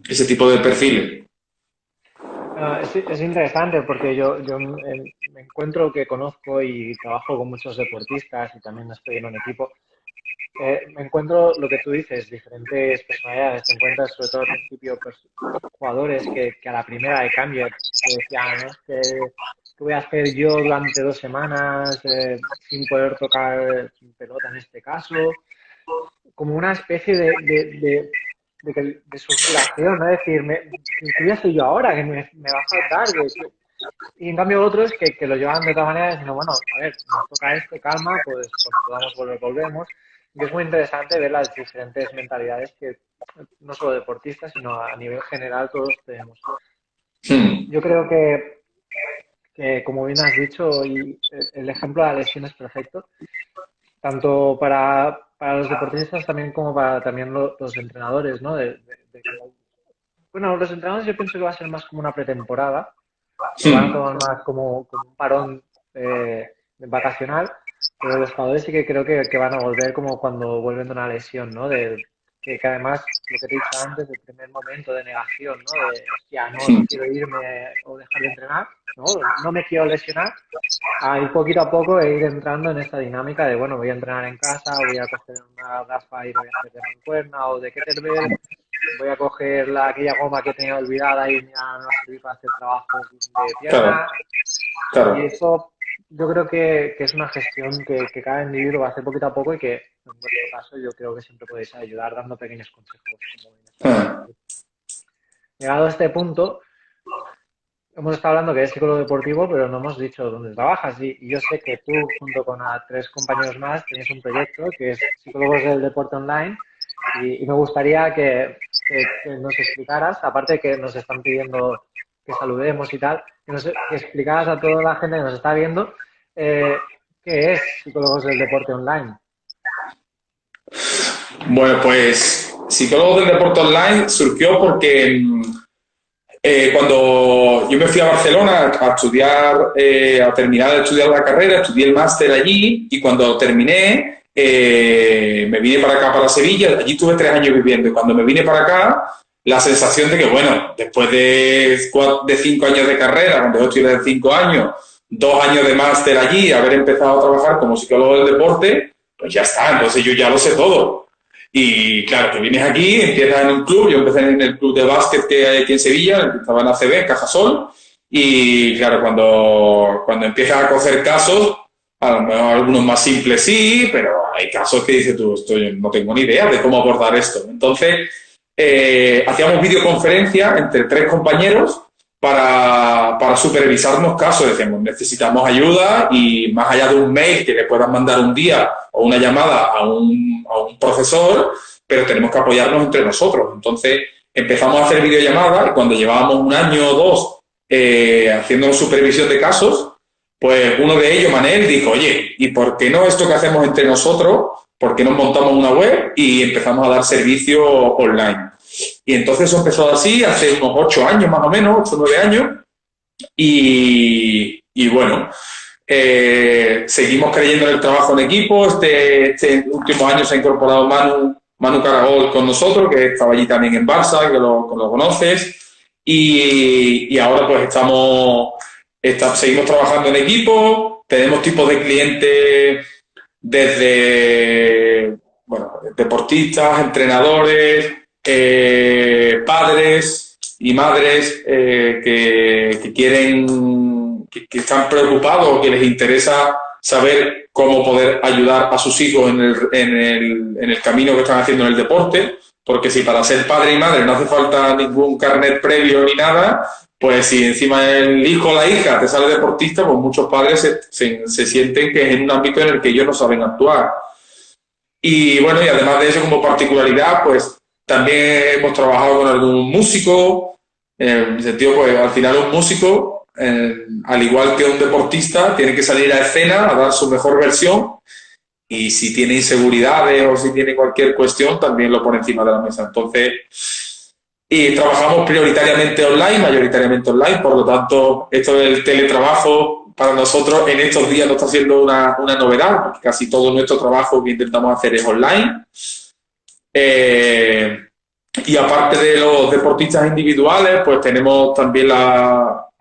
ese tipo de perfiles. Es interesante porque yo me encuentro que conozco y trabajo con muchos deportistas y también estoy en un equipo. Me encuentro lo que tú dices, diferentes personalidades. Te encuentras sobre todo al principio pues, jugadores que a la primera de cambio te decían, ¿no? ¿qué voy a hacer yo durante 2 semanas sin poder tocar pelota en este caso? Como una especie de suspicación, ¿no? Es decir, ¿qué voy a hacer yo ahora? Que me va a faltar. Y en cambio otros que lo llevan de otra manera diciendo, bueno, a ver, nos toca esto, calma, pues cuando podamos volver, volvemos. Y es muy interesante ver las diferentes mentalidades que no solo deportistas, sino a nivel general todos tenemos. Yo creo que como bien has dicho, y el ejemplo de la lesión es perfecto, tanto para los deportistas también como para también los entrenadores, ¿no? Bueno, los entrenadores yo pienso que va a ser más como una pretemporada, lo van a tomar más como un parón vacacional, pero los jugadores sí que creo que van a volver como cuando vuelven de una lesión, ¿no? Que además, lo que te he dicho antes, el primer momento de negación, ¿no? De, hostia, no quiero irme o dejar de entrenar, no me quiero lesionar, a ir poquito a poco e ir entrando en esta dinámica de, bueno, voy a entrenar en casa, voy a coger una gafa y voy a hacer de mancuerna o de kettlebell, voy a coger aquella goma que tenía olvidada y ya no va a servir para hacer trabajo de pierna. Claro. Y eso yo creo que es una gestión que cada individuo va a hacer poquito a poco y que en vuestro caso yo creo que siempre podéis ayudar dando pequeños consejos. Llegado a este punto, hemos estado hablando que eres psicólogo deportivo, pero no hemos dicho dónde trabajas. Y yo sé que tú, junto con 3 compañeros más, tenéis un proyecto que es Psicólogos del Deporte Online. Y me gustaría que nos explicaras, aparte que nos están pidiendo que saludemos y tal, que explicaras a toda la gente que nos está viendo qué es Psicólogos del Deporte Online. Bueno, pues Psicólogos del Deporte Online surgió porque cuando yo me fui a Barcelona a estudiar, a terminar de estudiar la carrera, estudié el máster allí y cuando terminé me vine para acá, para Sevilla. Allí tuve 3 años viviendo y cuando me vine para acá, la sensación de que, bueno, después de 5 años de carrera, cuando yo estudié de 5 años, 2 años de máster allí, haber empezado a trabajar como psicólogo del deporte, pues ya está, entonces yo ya lo sé todo. Y claro, que vienes aquí, empiezas en un club, yo empecé en el club de básquet que hay aquí en Sevilla, estaba en ACB, en Cajasol, y claro, cuando empiezas a coger casos, a lo mejor algunos más simples sí, pero hay casos que dices tú, yo no tengo ni idea de cómo abordar esto. Entonces, hacíamos videoconferencia entre 3 compañeros para supervisarnos casos. Decíamos, necesitamos ayuda y más allá de un mail que le puedan mandar un día o una llamada a un profesor, pero tenemos que apoyarnos entre nosotros. Entonces empezamos a hacer videollamadas y cuando llevábamos 1 año o 2 haciendo supervisión de casos, pues uno de ellos, Manel, dijo, oye, ¿y por qué no esto que hacemos entre nosotros? ¿Por qué no montamos una web y empezamos a dar servicio online? Y entonces eso empezó así hace unos 8 años más o menos, 8 o 9 años. Y bueno, seguimos creyendo en el trabajo en equipo. Este último año se ha incorporado Manu Caragol con nosotros, que estaba allí también en Barça, que lo conoces. Y ahora pues seguimos trabajando en equipo. Tenemos tipos de clientes desde deportistas, entrenadores, padres y madres que quieren, que están preocupados, que les interesa saber cómo poder ayudar a sus hijos en el camino que están haciendo en el deporte, porque si para ser padre y madre no hace falta ningún carnet previo ni nada, pues si encima el hijo o la hija te sale deportista, pues muchos padres se sienten que es en un ámbito en el que ellos no saben actuar. Y bueno, y además de eso, como particularidad, pues también hemos trabajado con algún músico, en el sentido, pues al final un músico, al igual que un deportista, tiene que salir a escena a dar su mejor versión y si tiene inseguridades o si tiene cualquier cuestión, también lo pone encima de la mesa. Entonces, y trabajamos mayoritariamente online, por lo tanto, esto del teletrabajo para nosotros en estos días no está siendo una novedad, porque casi todo nuestro trabajo que intentamos hacer es online. Y aparte de los deportistas individuales, pues tenemos también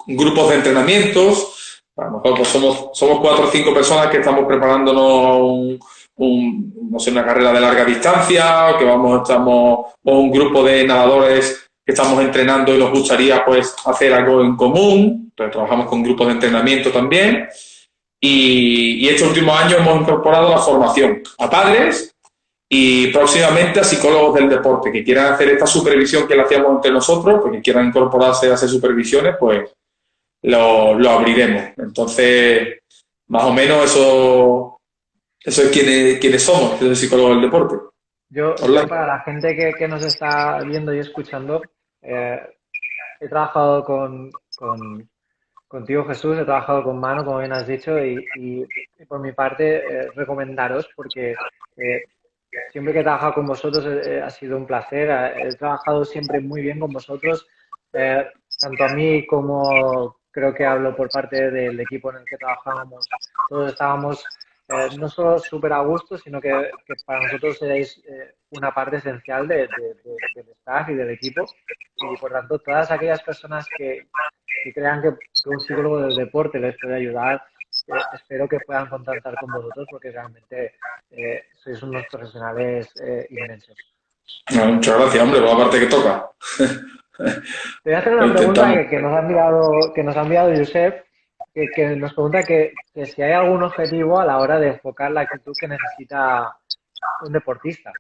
grupos de entrenamientos. A lo mejor pues somos 4 o 5 personas que estamos preparándonos una carrera de larga distancia, o un grupo de nadadores que estamos entrenando y nos gustaría pues hacer algo en común, pero trabajamos con grupos de entrenamiento también. Y este último año hemos incorporado la formación a padres y próximamente a psicólogos del deporte que quieran hacer esta supervisión que la hacíamos entre nosotros, porque quieran incorporarse a hacer supervisiones, pues lo abriremos. Entonces, más o menos eso es quienes somos, los psicólogos del deporte. Yo para la gente que nos está viendo y escuchando, he trabajado contigo, Jesús, he trabajado con Manu, como bien has dicho, y por mi parte, recomendaros, porque siempre que he trabajado con vosotros ha sido un placer. He trabajado siempre muy bien con vosotros, tanto a mí como creo que hablo por parte del equipo en el que trabajábamos. Todos estábamos no solo súper a gusto, sino que para nosotros erais una parte esencial del staff y del equipo. Y por tanto, todas aquellas personas que crean que un psicólogo del deporte les puede ayudar, espero que puedan contactar con vosotros porque realmente sois unos profesionales inmensos. No, muchas gracias, hombre, por la parte que toca. Te voy a hacer una pregunta que nos ha enviado Josep, que nos pregunta que si hay algún objetivo a la hora de enfocar la actitud que necesita un deportista.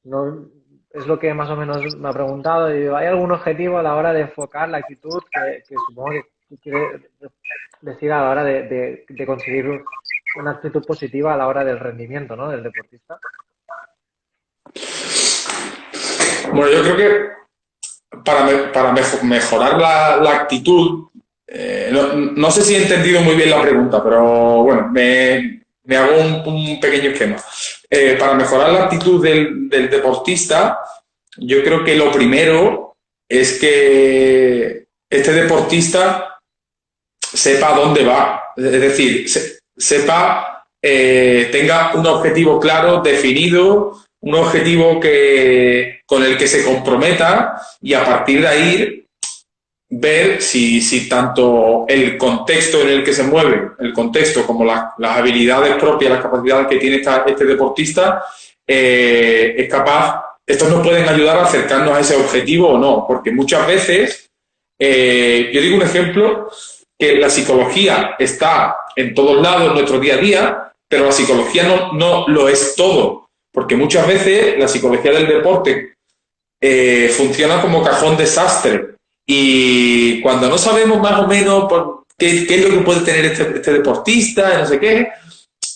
No, es lo que más o menos me ha preguntado. Digo, ¿hay algún objetivo a la hora de enfocar la actitud que supongo que quiere decir a la hora de conseguir una actitud positiva a la hora del rendimiento, ¿no?, del deportista? Bueno, yo creo que para mejorar la actitud, no sé si he entendido muy bien la pregunta, pero bueno, me hago un pequeño esquema. Para mejorar la actitud del deportista, yo creo que lo primero es que este deportista sepa a dónde va, es decir, sepa, tenga un objetivo claro, definido, un objetivo con el que se comprometa y a partir de ahí ver si tanto el contexto en el que se mueve, el contexto como las habilidades propias, las capacidades que tiene este deportista, es capaz, estos nos pueden ayudar a acercarnos a ese objetivo o no, porque muchas veces, yo digo un ejemplo, que la psicología está en todos lados en nuestro día a día, pero la psicología no lo es todo, porque muchas veces la psicología del deporte funciona como cajón desastre. Y cuando no sabemos más o menos qué es lo que puede tener este deportista, no sé qué,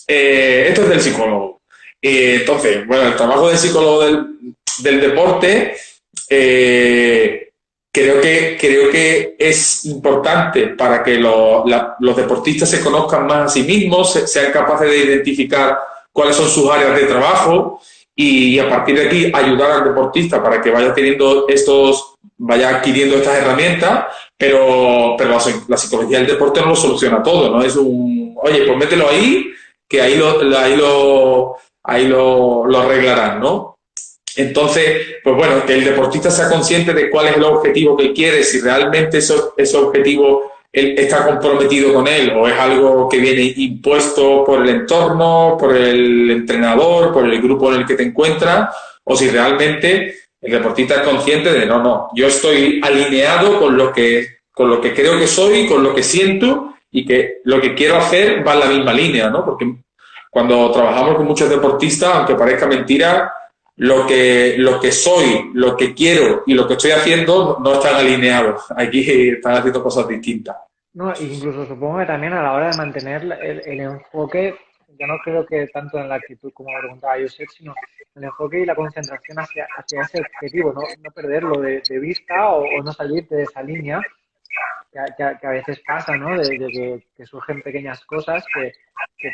esto es del psicólogo. Entonces, bueno, el trabajo del psicólogo del deporte creo que es importante para que los deportistas se conozcan más a sí mismos, sean capaces de identificar cuáles son sus áreas de trabajo y a partir de aquí ayudar al deportista para que vaya adquiriendo estas herramientas, pero la psicología del deporte no lo soluciona todo, no es oye, pues mételo ahí, que ahí lo arreglarán, ¿no? Entonces, pues bueno, que el deportista sea consciente de cuál es el objetivo que quiere, si realmente ese objetivo él está comprometido con él o es algo que viene impuesto por el entorno, por el entrenador, por el grupo en el que te encuentras, o si realmente el deportista es consciente de no, yo estoy alineado con lo que creo que soy, con lo que siento y que lo que quiero hacer va en la misma línea, ¿no? Porque cuando trabajamos con muchos deportistas, aunque parezca mentira, lo que soy, lo que quiero y lo que estoy haciendo no están alineados. Aquí están haciendo cosas distintas. No, incluso supongo que también a la hora de mantener el enfoque, yo no creo que tanto en la actitud como lo preguntaba Josep, sino el enfoque y la concentración hacia ese objetivo, no perderlo de vista o no salirte de esa línea que a veces pasa, ¿no? De que surgen pequeñas cosas que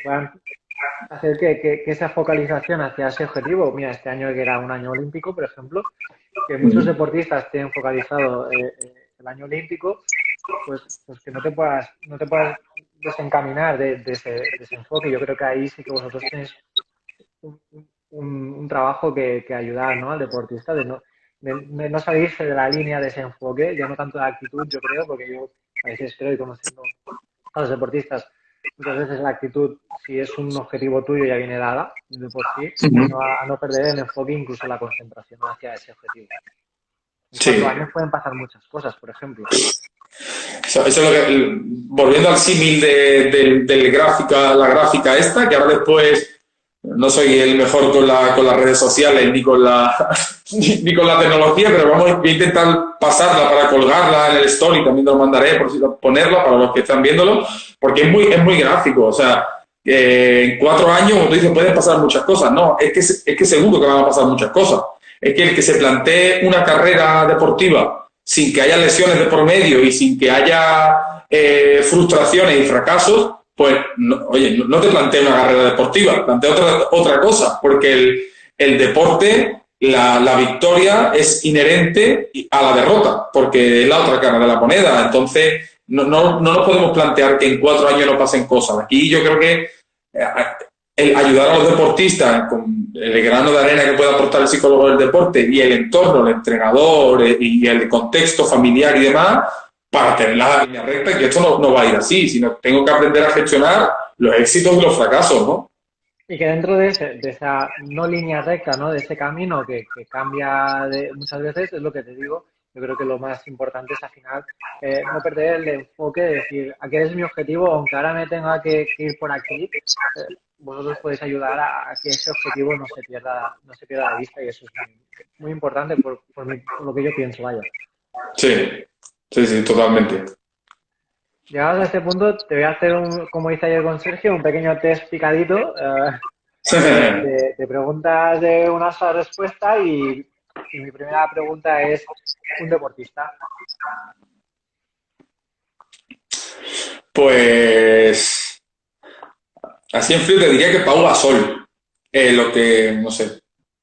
puedan hacer que esa focalización hacia ese objetivo, mira, este año que era un año olímpico, por ejemplo, que muchos deportistas tienen focalizado el año olímpico, pues que no te puedas desencaminar de ese enfoque. Yo creo que ahí sí que vosotros tenéis un trabajo que ayudar, ¿no?, al deportista de no salirse de la línea de ese enfoque, ya no tanto de actitud, yo creo, porque yo a veces creo, y conociendo a los deportistas, muchas veces la actitud, si es un objetivo tuyo, ya viene dada de por sí, a no perder el enfoque, incluso la concentración hacia ese objetivo. En Sí. 4 años pueden pasar muchas cosas, por ejemplo. Eso es lo que, volviendo al símil del gráfica, la gráfica esta, que ahora después no soy el mejor con las redes sociales ni con ni con la tecnología, pero voy a intentar pasarla para colgarla en el story, también te lo mandaré por si ponerla para los que están viéndolo, porque es muy gráfico, o sea, en 4 años, como tú dices, pueden pasar muchas cosas, no, es que seguro que van a pasar muchas cosas, es que el que se plantee una carrera deportiva sin que haya lesiones de por medio y sin que haya frustraciones y fracasos, pues, no, oye, no te plantees una carrera deportiva, plantea otra cosa, porque el deporte, la victoria es inherente a la derrota, porque es la otra cara de la moneda. Entonces, no nos podemos plantear que en 4 años no pasen cosas. Aquí yo creo que el ayudar a los deportistas con el grano de arena que puede aportar el psicólogo del deporte y el entorno, el entrenador y el contexto familiar y demás, para tener la línea recta, que esto no va a ir así, sino tengo que aprender a gestionar los éxitos y los fracasos, ¿no? Y que dentro de esa no línea recta, ¿no? De ese camino que cambia muchas veces, es lo que te digo. Yo creo que lo más importante es al final no perder el enfoque de decir, aquí es mi objetivo, aunque ahora me tenga que ir por aquí, vosotros podéis ayudar a que ese objetivo no se pierda de vista, y eso es muy importante por lo que yo pienso, vaya. Sí, sí, totalmente. Llegados a este punto, te voy a hacer, como hice ayer con Sergio, un pequeño test picadito de preguntas de una sola respuesta, y mi primera pregunta es, ¿un deportista? Pues así en frío te diría que Pau Gasol, lo que, no sé,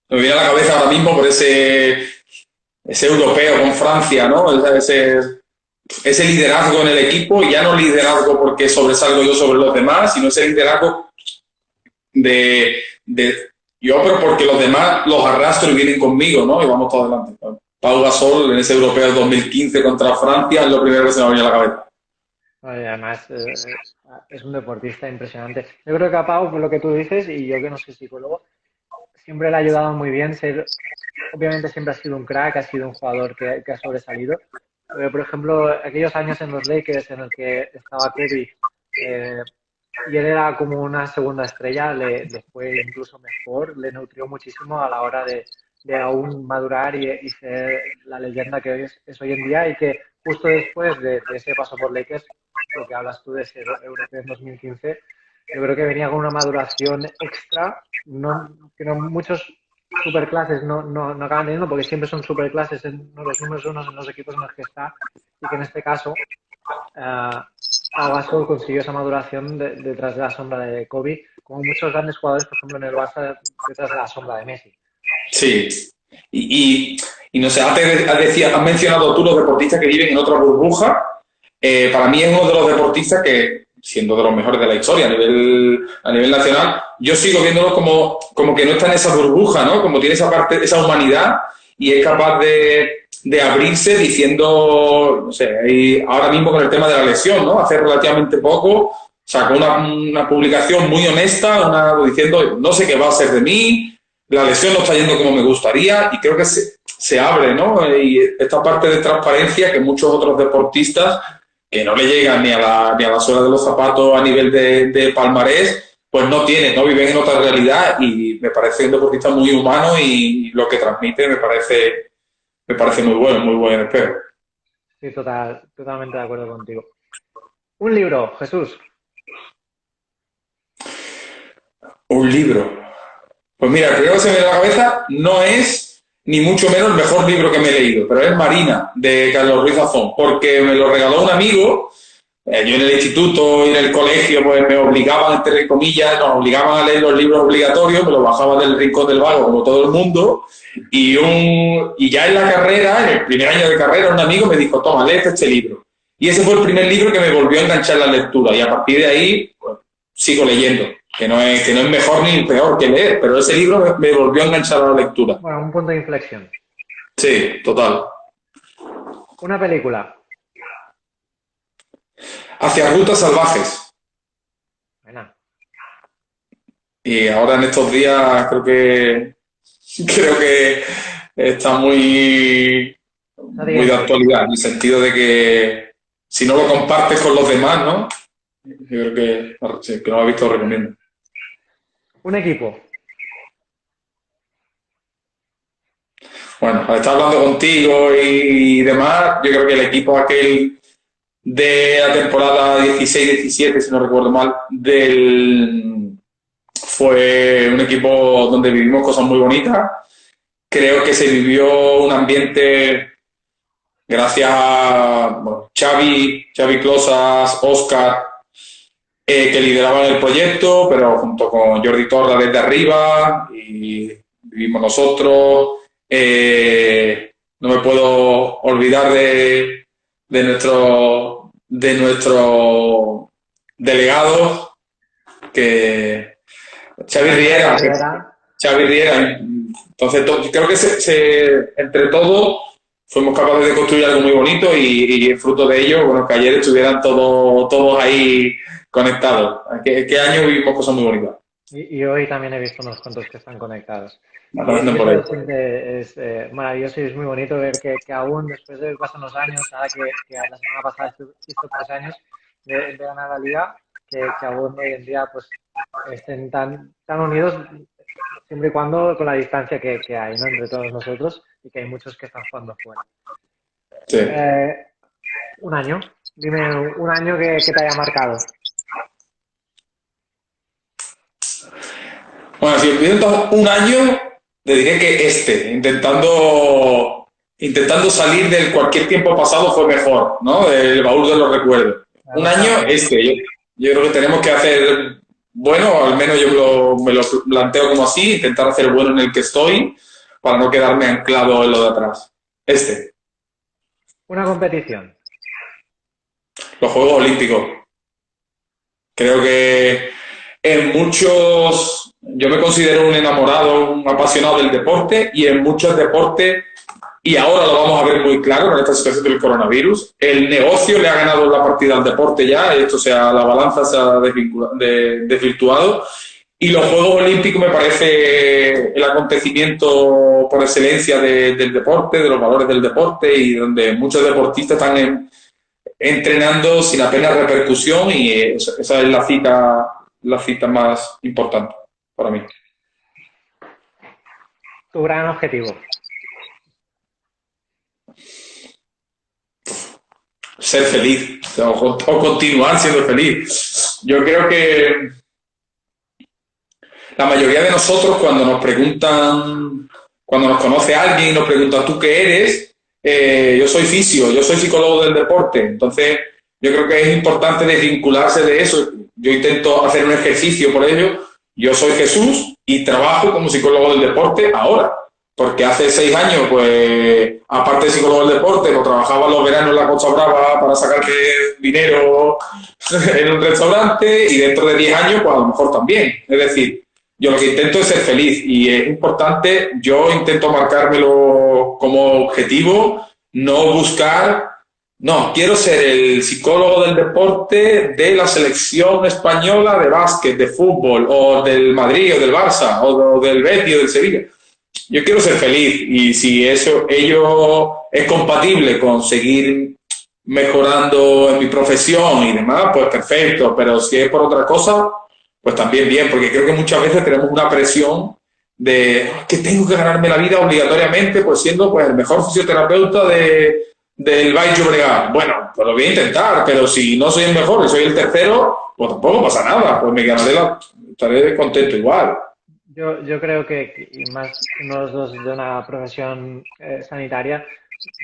me viene a la cabeza ahora mismo por ese europeo con Francia, ¿no? Ese liderazgo en el equipo, y ya no liderazgo porque sobresalgo yo sobre los demás, sino ese liderazgo de yo, pero porque los demás los arrastro y vienen conmigo, ¿no? Y vamos todos adelante. Pau Gasol en ese europeo 2015 contra Francia es lo primero que se me ha venido a la cabeza. Además, es un deportista impresionante. Yo creo que a Pau, por lo que tú dices, y yo que no soy psicólogo, siempre le ha ayudado muy bien obviamente siempre ha sido un crack, ha sido un jugador que ha sobresalido. Por ejemplo, aquellos años en los Lakers en el que estaba Kobe, y él era como una segunda estrella, le fue incluso mejor, le nutrió muchísimo a la hora de aún madurar y ser la leyenda que es hoy en día, y que justo después de ese paso por Lakers, lo que hablas tú de ese europeo en 2015, yo creo que venía con una maduración extra, que no muchos superclases no acaban teniendo, porque siempre son superclases en los números unos en los equipos en los que está, y que en este caso Pau Gasol consiguió esa maduración detrás de la sombra de Kobe, como muchos grandes jugadores, por ejemplo, en el Barça, detrás de la sombra de Messi. Sí, y no sé, antes has mencionado tú los deportistas que viven en otra burbuja. Para mí es uno de los deportistas que, siendo de los mejores de la historia a nivel nacional, yo sigo viéndolo como que no está en esa burbuja, ¿no? Como tiene esa parte, esa humanidad, y es capaz de abrirse diciendo, no sé, ahora mismo con el tema de la lesión, ¿no? Hace relativamente poco sacó una publicación muy honesta, diciendo, no sé qué va a ser de mí, la lesión no está yendo como me gustaría, y creo que se abre, ¿no? Y esta parte de transparencia que muchos otros deportistas que no le llegan ni a la suela de los zapatos a nivel de palmarés, pues no tienen, no viven en otra realidad, y me parece un deportista muy humano, y lo que transmite me parece muy buen espejo. Sí, totalmente de acuerdo contigo. Un libro, Jesús. Un libro. Pues mira, el primero que se me viene a la cabeza no es ni mucho menos el mejor libro que me he leído, pero es Marina, de Carlos Ruiz Zafón, porque me lo regaló un amigo. Yo en el instituto y en el colegio pues me obligaban, entre comillas, nos obligaban a leer los libros obligatorios, me los bajaba del rincón del vago como todo el mundo, y ya en la carrera, en el primer año de carrera, un amigo me dijo, toma, léete este libro. Y ese fue el primer libro que me volvió a enganchar la lectura, y a partir de ahí pues, sigo leyendo, que no es mejor ni peor que leer, pero ese libro me volvió a enganchar a la lectura. Bueno, un punto de inflexión. Sí, total. Una película. Hacia rutas salvajes. Buena. Y ahora en estos días creo que está muy muy de actualidad, en el sentido de que si no lo compartes con los demás, ¿no? Yo creo que, sí, que no lo ha visto, lo recomiendo. Un equipo. Bueno, al estar hablando contigo y demás, yo creo que el equipo aquel de la temporada 16-17, si no recuerdo mal, fue un equipo donde vivimos cosas muy bonitas. Creo que se vivió un ambiente gracias a Xavi Closas, Óscar, que lideraban el proyecto, pero junto con Jordi Torra desde arriba, y vivimos nosotros. No me puedo olvidar de nuestro delegado, que Xavi Riera. Xavi Riera. Entonces, creo que entre todos fuimos capaces de construir algo muy bonito y fruto de ello, bueno, que ayer estuvieran todos ahí conectados. ¿Qué año vivimos cosas muy bonitas? Y hoy también he visto unos cuantos que están conectados. Y Por eso es maravilloso y es muy bonito ver que aún después de que pasan los años, ahora que la semana pasada hizo 3 años de ganar la liga, que aún hoy en día pues estén tan unidos, siempre y cuando con la distancia que hay, ¿no?, entre todos nosotros, y que hay muchos que están jugando fuera. Sí. Un año. Dime un año que te haya marcado. Bueno, si pienso un año, te diré que intentando salir de cualquier tiempo pasado fue mejor, ¿no? Del baúl de los recuerdos. Un año, yo creo que tenemos que hacer, bueno, al menos yo me lo planteo como así, intentar hacer bueno en el que estoy, para no quedarme anclado en lo de atrás. Una competición. Los Juegos Olímpicos. Creo que yo me considero un enamorado, un apasionado del deporte, y en muchos deportes, y ahora lo vamos a ver muy claro con esta situación del coronavirus, el negocio le ha ganado la partida al deporte ya, la balanza se ha desvirtuado, y los Juegos Olímpicos me parece el acontecimiento por excelencia del deporte, de los valores del deporte, y donde muchos deportistas están entrenando sin apenas repercusión, y esa es la cita más importante para mí. Tu gran objetivo. Ser feliz, o continuar siendo feliz. Yo creo que la mayoría de nosotros, cuando nos conoce alguien y nos pregunta ¿tú qué eres? Yo soy fisio, yo soy psicólogo del deporte. Entonces, yo creo que es importante desvincularse de eso. Yo intento hacer un ejercicio por ello. Yo soy Jesús y trabajo como psicólogo del deporte ahora. Porque hace 6 años, pues, aparte de psicólogo del deporte, pues trabajaba los veranos en la Costa Brava para sacarme dinero en un restaurante, y dentro de 10 años, pues a lo mejor también. Es decir, yo lo que intento es ser feliz, y es importante, yo intento marcármelo como objetivo, quiero ser el psicólogo del deporte de la selección española de básquet, de fútbol, o del Madrid, o del Barça, o del Betis, o del Sevilla. Yo quiero ser feliz, y si ello es compatible con seguir mejorando en mi profesión y demás, pues perfecto, pero si es por otra cosa, pues también bien, porque creo que muchas veces tenemos una presión de que tengo que ganarme la vida obligatoriamente, pues siendo pues el mejor fisioterapeuta del Baix Llobregat. Bueno, pues lo voy a intentar, pero si no soy el mejor y soy el tercero, pues tampoco pasa nada, pues estaré contento igual. Yo creo que, y más unos dos de una profesión sanitaria,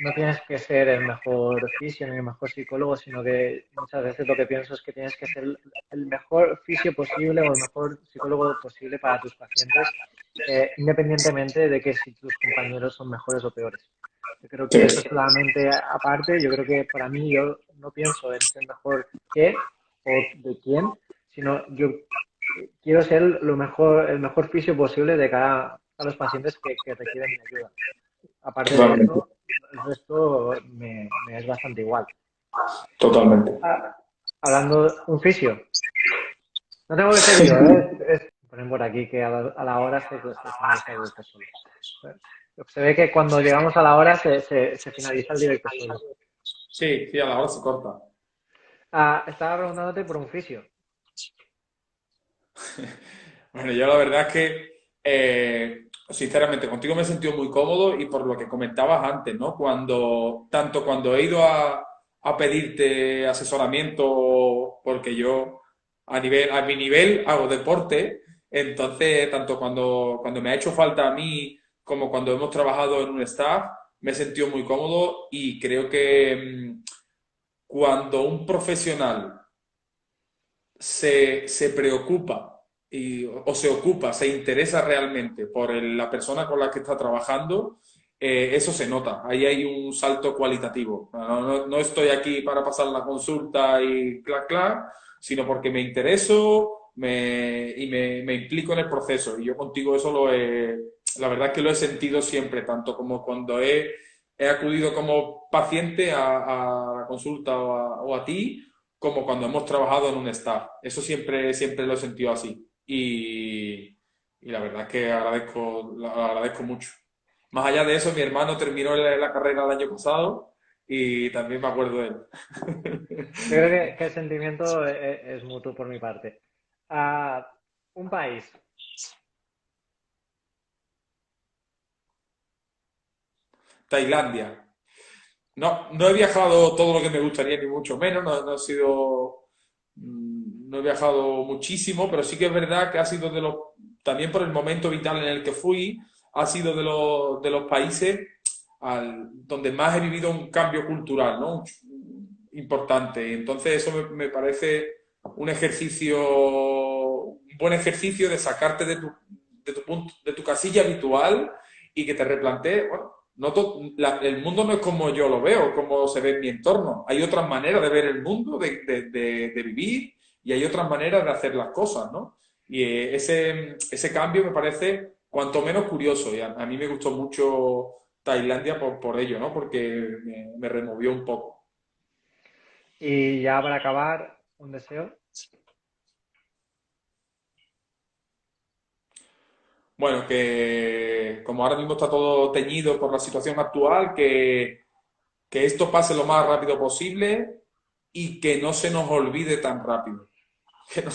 no tienes que ser el mejor fisio ni el mejor psicólogo, sino que muchas veces lo que pienso es que tienes que ser el mejor fisio posible o el mejor psicólogo posible para tus pacientes, independientemente de que si tus compañeros son mejores o peores. Yo creo que eso es totalmente aparte. Yo creo que para mí, yo no pienso en ser mejor que o de quién, sino yo quiero ser el mejor fisio posible de cara a los pacientes que requieren mi ayuda. Aparte de eso, el resto me es bastante igual. Totalmente. Hablando de un fisio. No tengo que ser yo, Ponen por aquí que a la hora se finaliza el directo solo. Se ve que cuando llegamos a la hora se finaliza el directo solo. Sí, sí, a la hora se corta. Estaba preguntándote por un fisio. Bueno, yo la verdad es que, sinceramente, contigo me he sentido muy cómodo y por lo que comentabas antes, ¿no? Tanto cuando he ido a pedirte asesoramiento, porque yo a mi nivel hago deporte, entonces, tanto cuando me ha hecho falta a mí como cuando hemos trabajado en un staff, me he sentido muy cómodo y creo que cuando un profesional se preocupa o se ocupa, se interesa realmente por la persona con la que está trabajando, eso se nota. Ahí hay un salto cualitativo. No estoy aquí para pasar la consulta y clac, clac, sino porque me intereso me implico en el proceso. Y yo contigo la verdad es que lo he sentido siempre, tanto como cuando he acudido como paciente a la consulta o a ti, como cuando hemos trabajado en un staff. Eso siempre, siempre lo he sentido así. Y la verdad es que lo agradezco mucho. Más allá de eso, mi hermano terminó la carrera el año pasado y también me acuerdo de él. Yo creo que el sentimiento es mutuo por mi parte. Ah, un país. Tailandia. No he viajado todo lo que me gustaría, ni mucho menos. No he sido. No he viajado muchísimo, pero sí que es verdad que ha sido también por el momento vital en el que fui, ha sido de los países donde más he vivido un cambio cultural, ¿no? Importante. Entonces eso me parece un buen ejercicio de sacarte de tu casilla habitual y que te replantees, bueno, el mundo no es como yo lo veo, como se ve en mi entorno. Hay otras maneras de ver el mundo, de vivir, y hay otras maneras de hacer las cosas, ¿no? Y ese cambio me parece cuanto menos curioso. Y a mí me gustó mucho Tailandia por ello, ¿no? Porque me removió un poco. Y ya para acabar, un deseo. Bueno, que como ahora mismo está todo teñido por la situación actual, que esto pase lo más rápido posible y que no se nos olvide tan rápido. Que no,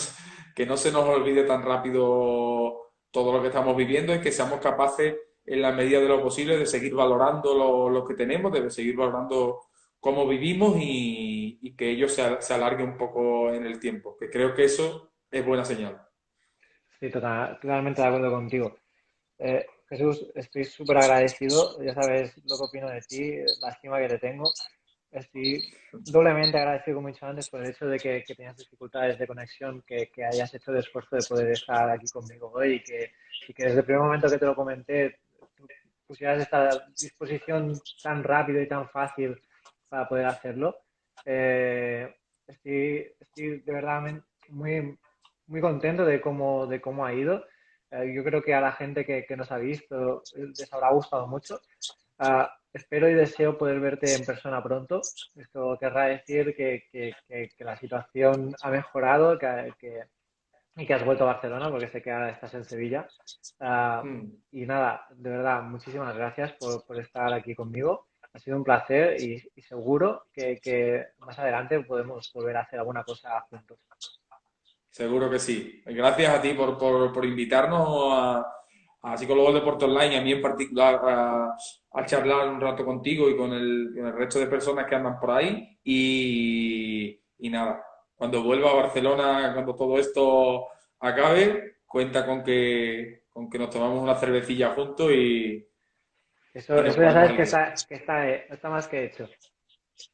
que no se nos olvide tan rápido todo lo que estamos viviendo y que seamos capaces, en la medida de lo posible, de seguir valorando lo que tenemos, de seguir valorando cómo vivimos y que ello se alargue un poco en el tiempo, que creo que eso es buena señal. Sí, totalmente de acuerdo contigo. Jesús, estoy súper agradecido. Ya sabes lo que opino de ti, la estima que te tengo. Estoy doblemente agradecido, como he dicho antes, por el hecho de que tenías dificultades de conexión, que hayas hecho el esfuerzo de poder estar aquí conmigo hoy y que desde el primer momento que te lo comenté, tú pusieras esta disposición tan rápido y tan fácil para poder hacerlo. Eh, estoy de verdad muy, muy contento de cómo ha ido. Yo creo que a la gente que nos ha visto les habrá gustado mucho. Espero y deseo poder verte en persona pronto. Esto querrá decir que la situación ha mejorado y que has vuelto a Barcelona, porque sé que ahora estás en Sevilla. Ah, Mm. y nada, de verdad, muchísimas gracias por estar aquí conmigo. Ha sido un placer y seguro que más adelante podemos volver a hacer alguna cosa juntos. Seguro que sí. Gracias a ti por invitarnos a Psicólogos de Deporte Online y a mí en particular a charlar un rato contigo y con el resto de personas que andan por ahí. Y nada, cuando vuelva a Barcelona, cuando todo esto acabe, cuenta con que nos tomamos una cervecilla juntos y nos Eso ya ponemos sabes al que día. está más que hecho.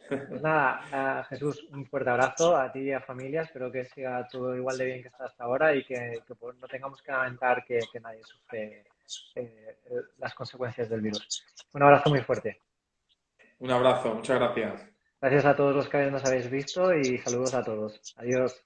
Pues nada, Jesús, un fuerte abrazo a ti y a familia. Espero que siga todo igual de bien que está hasta ahora y que pues, no tengamos que lamentar que nadie sufre las consecuencias del virus. Un abrazo muy fuerte. Un abrazo, muchas gracias. Gracias a todos los que nos habéis visto y saludos a todos. Adiós.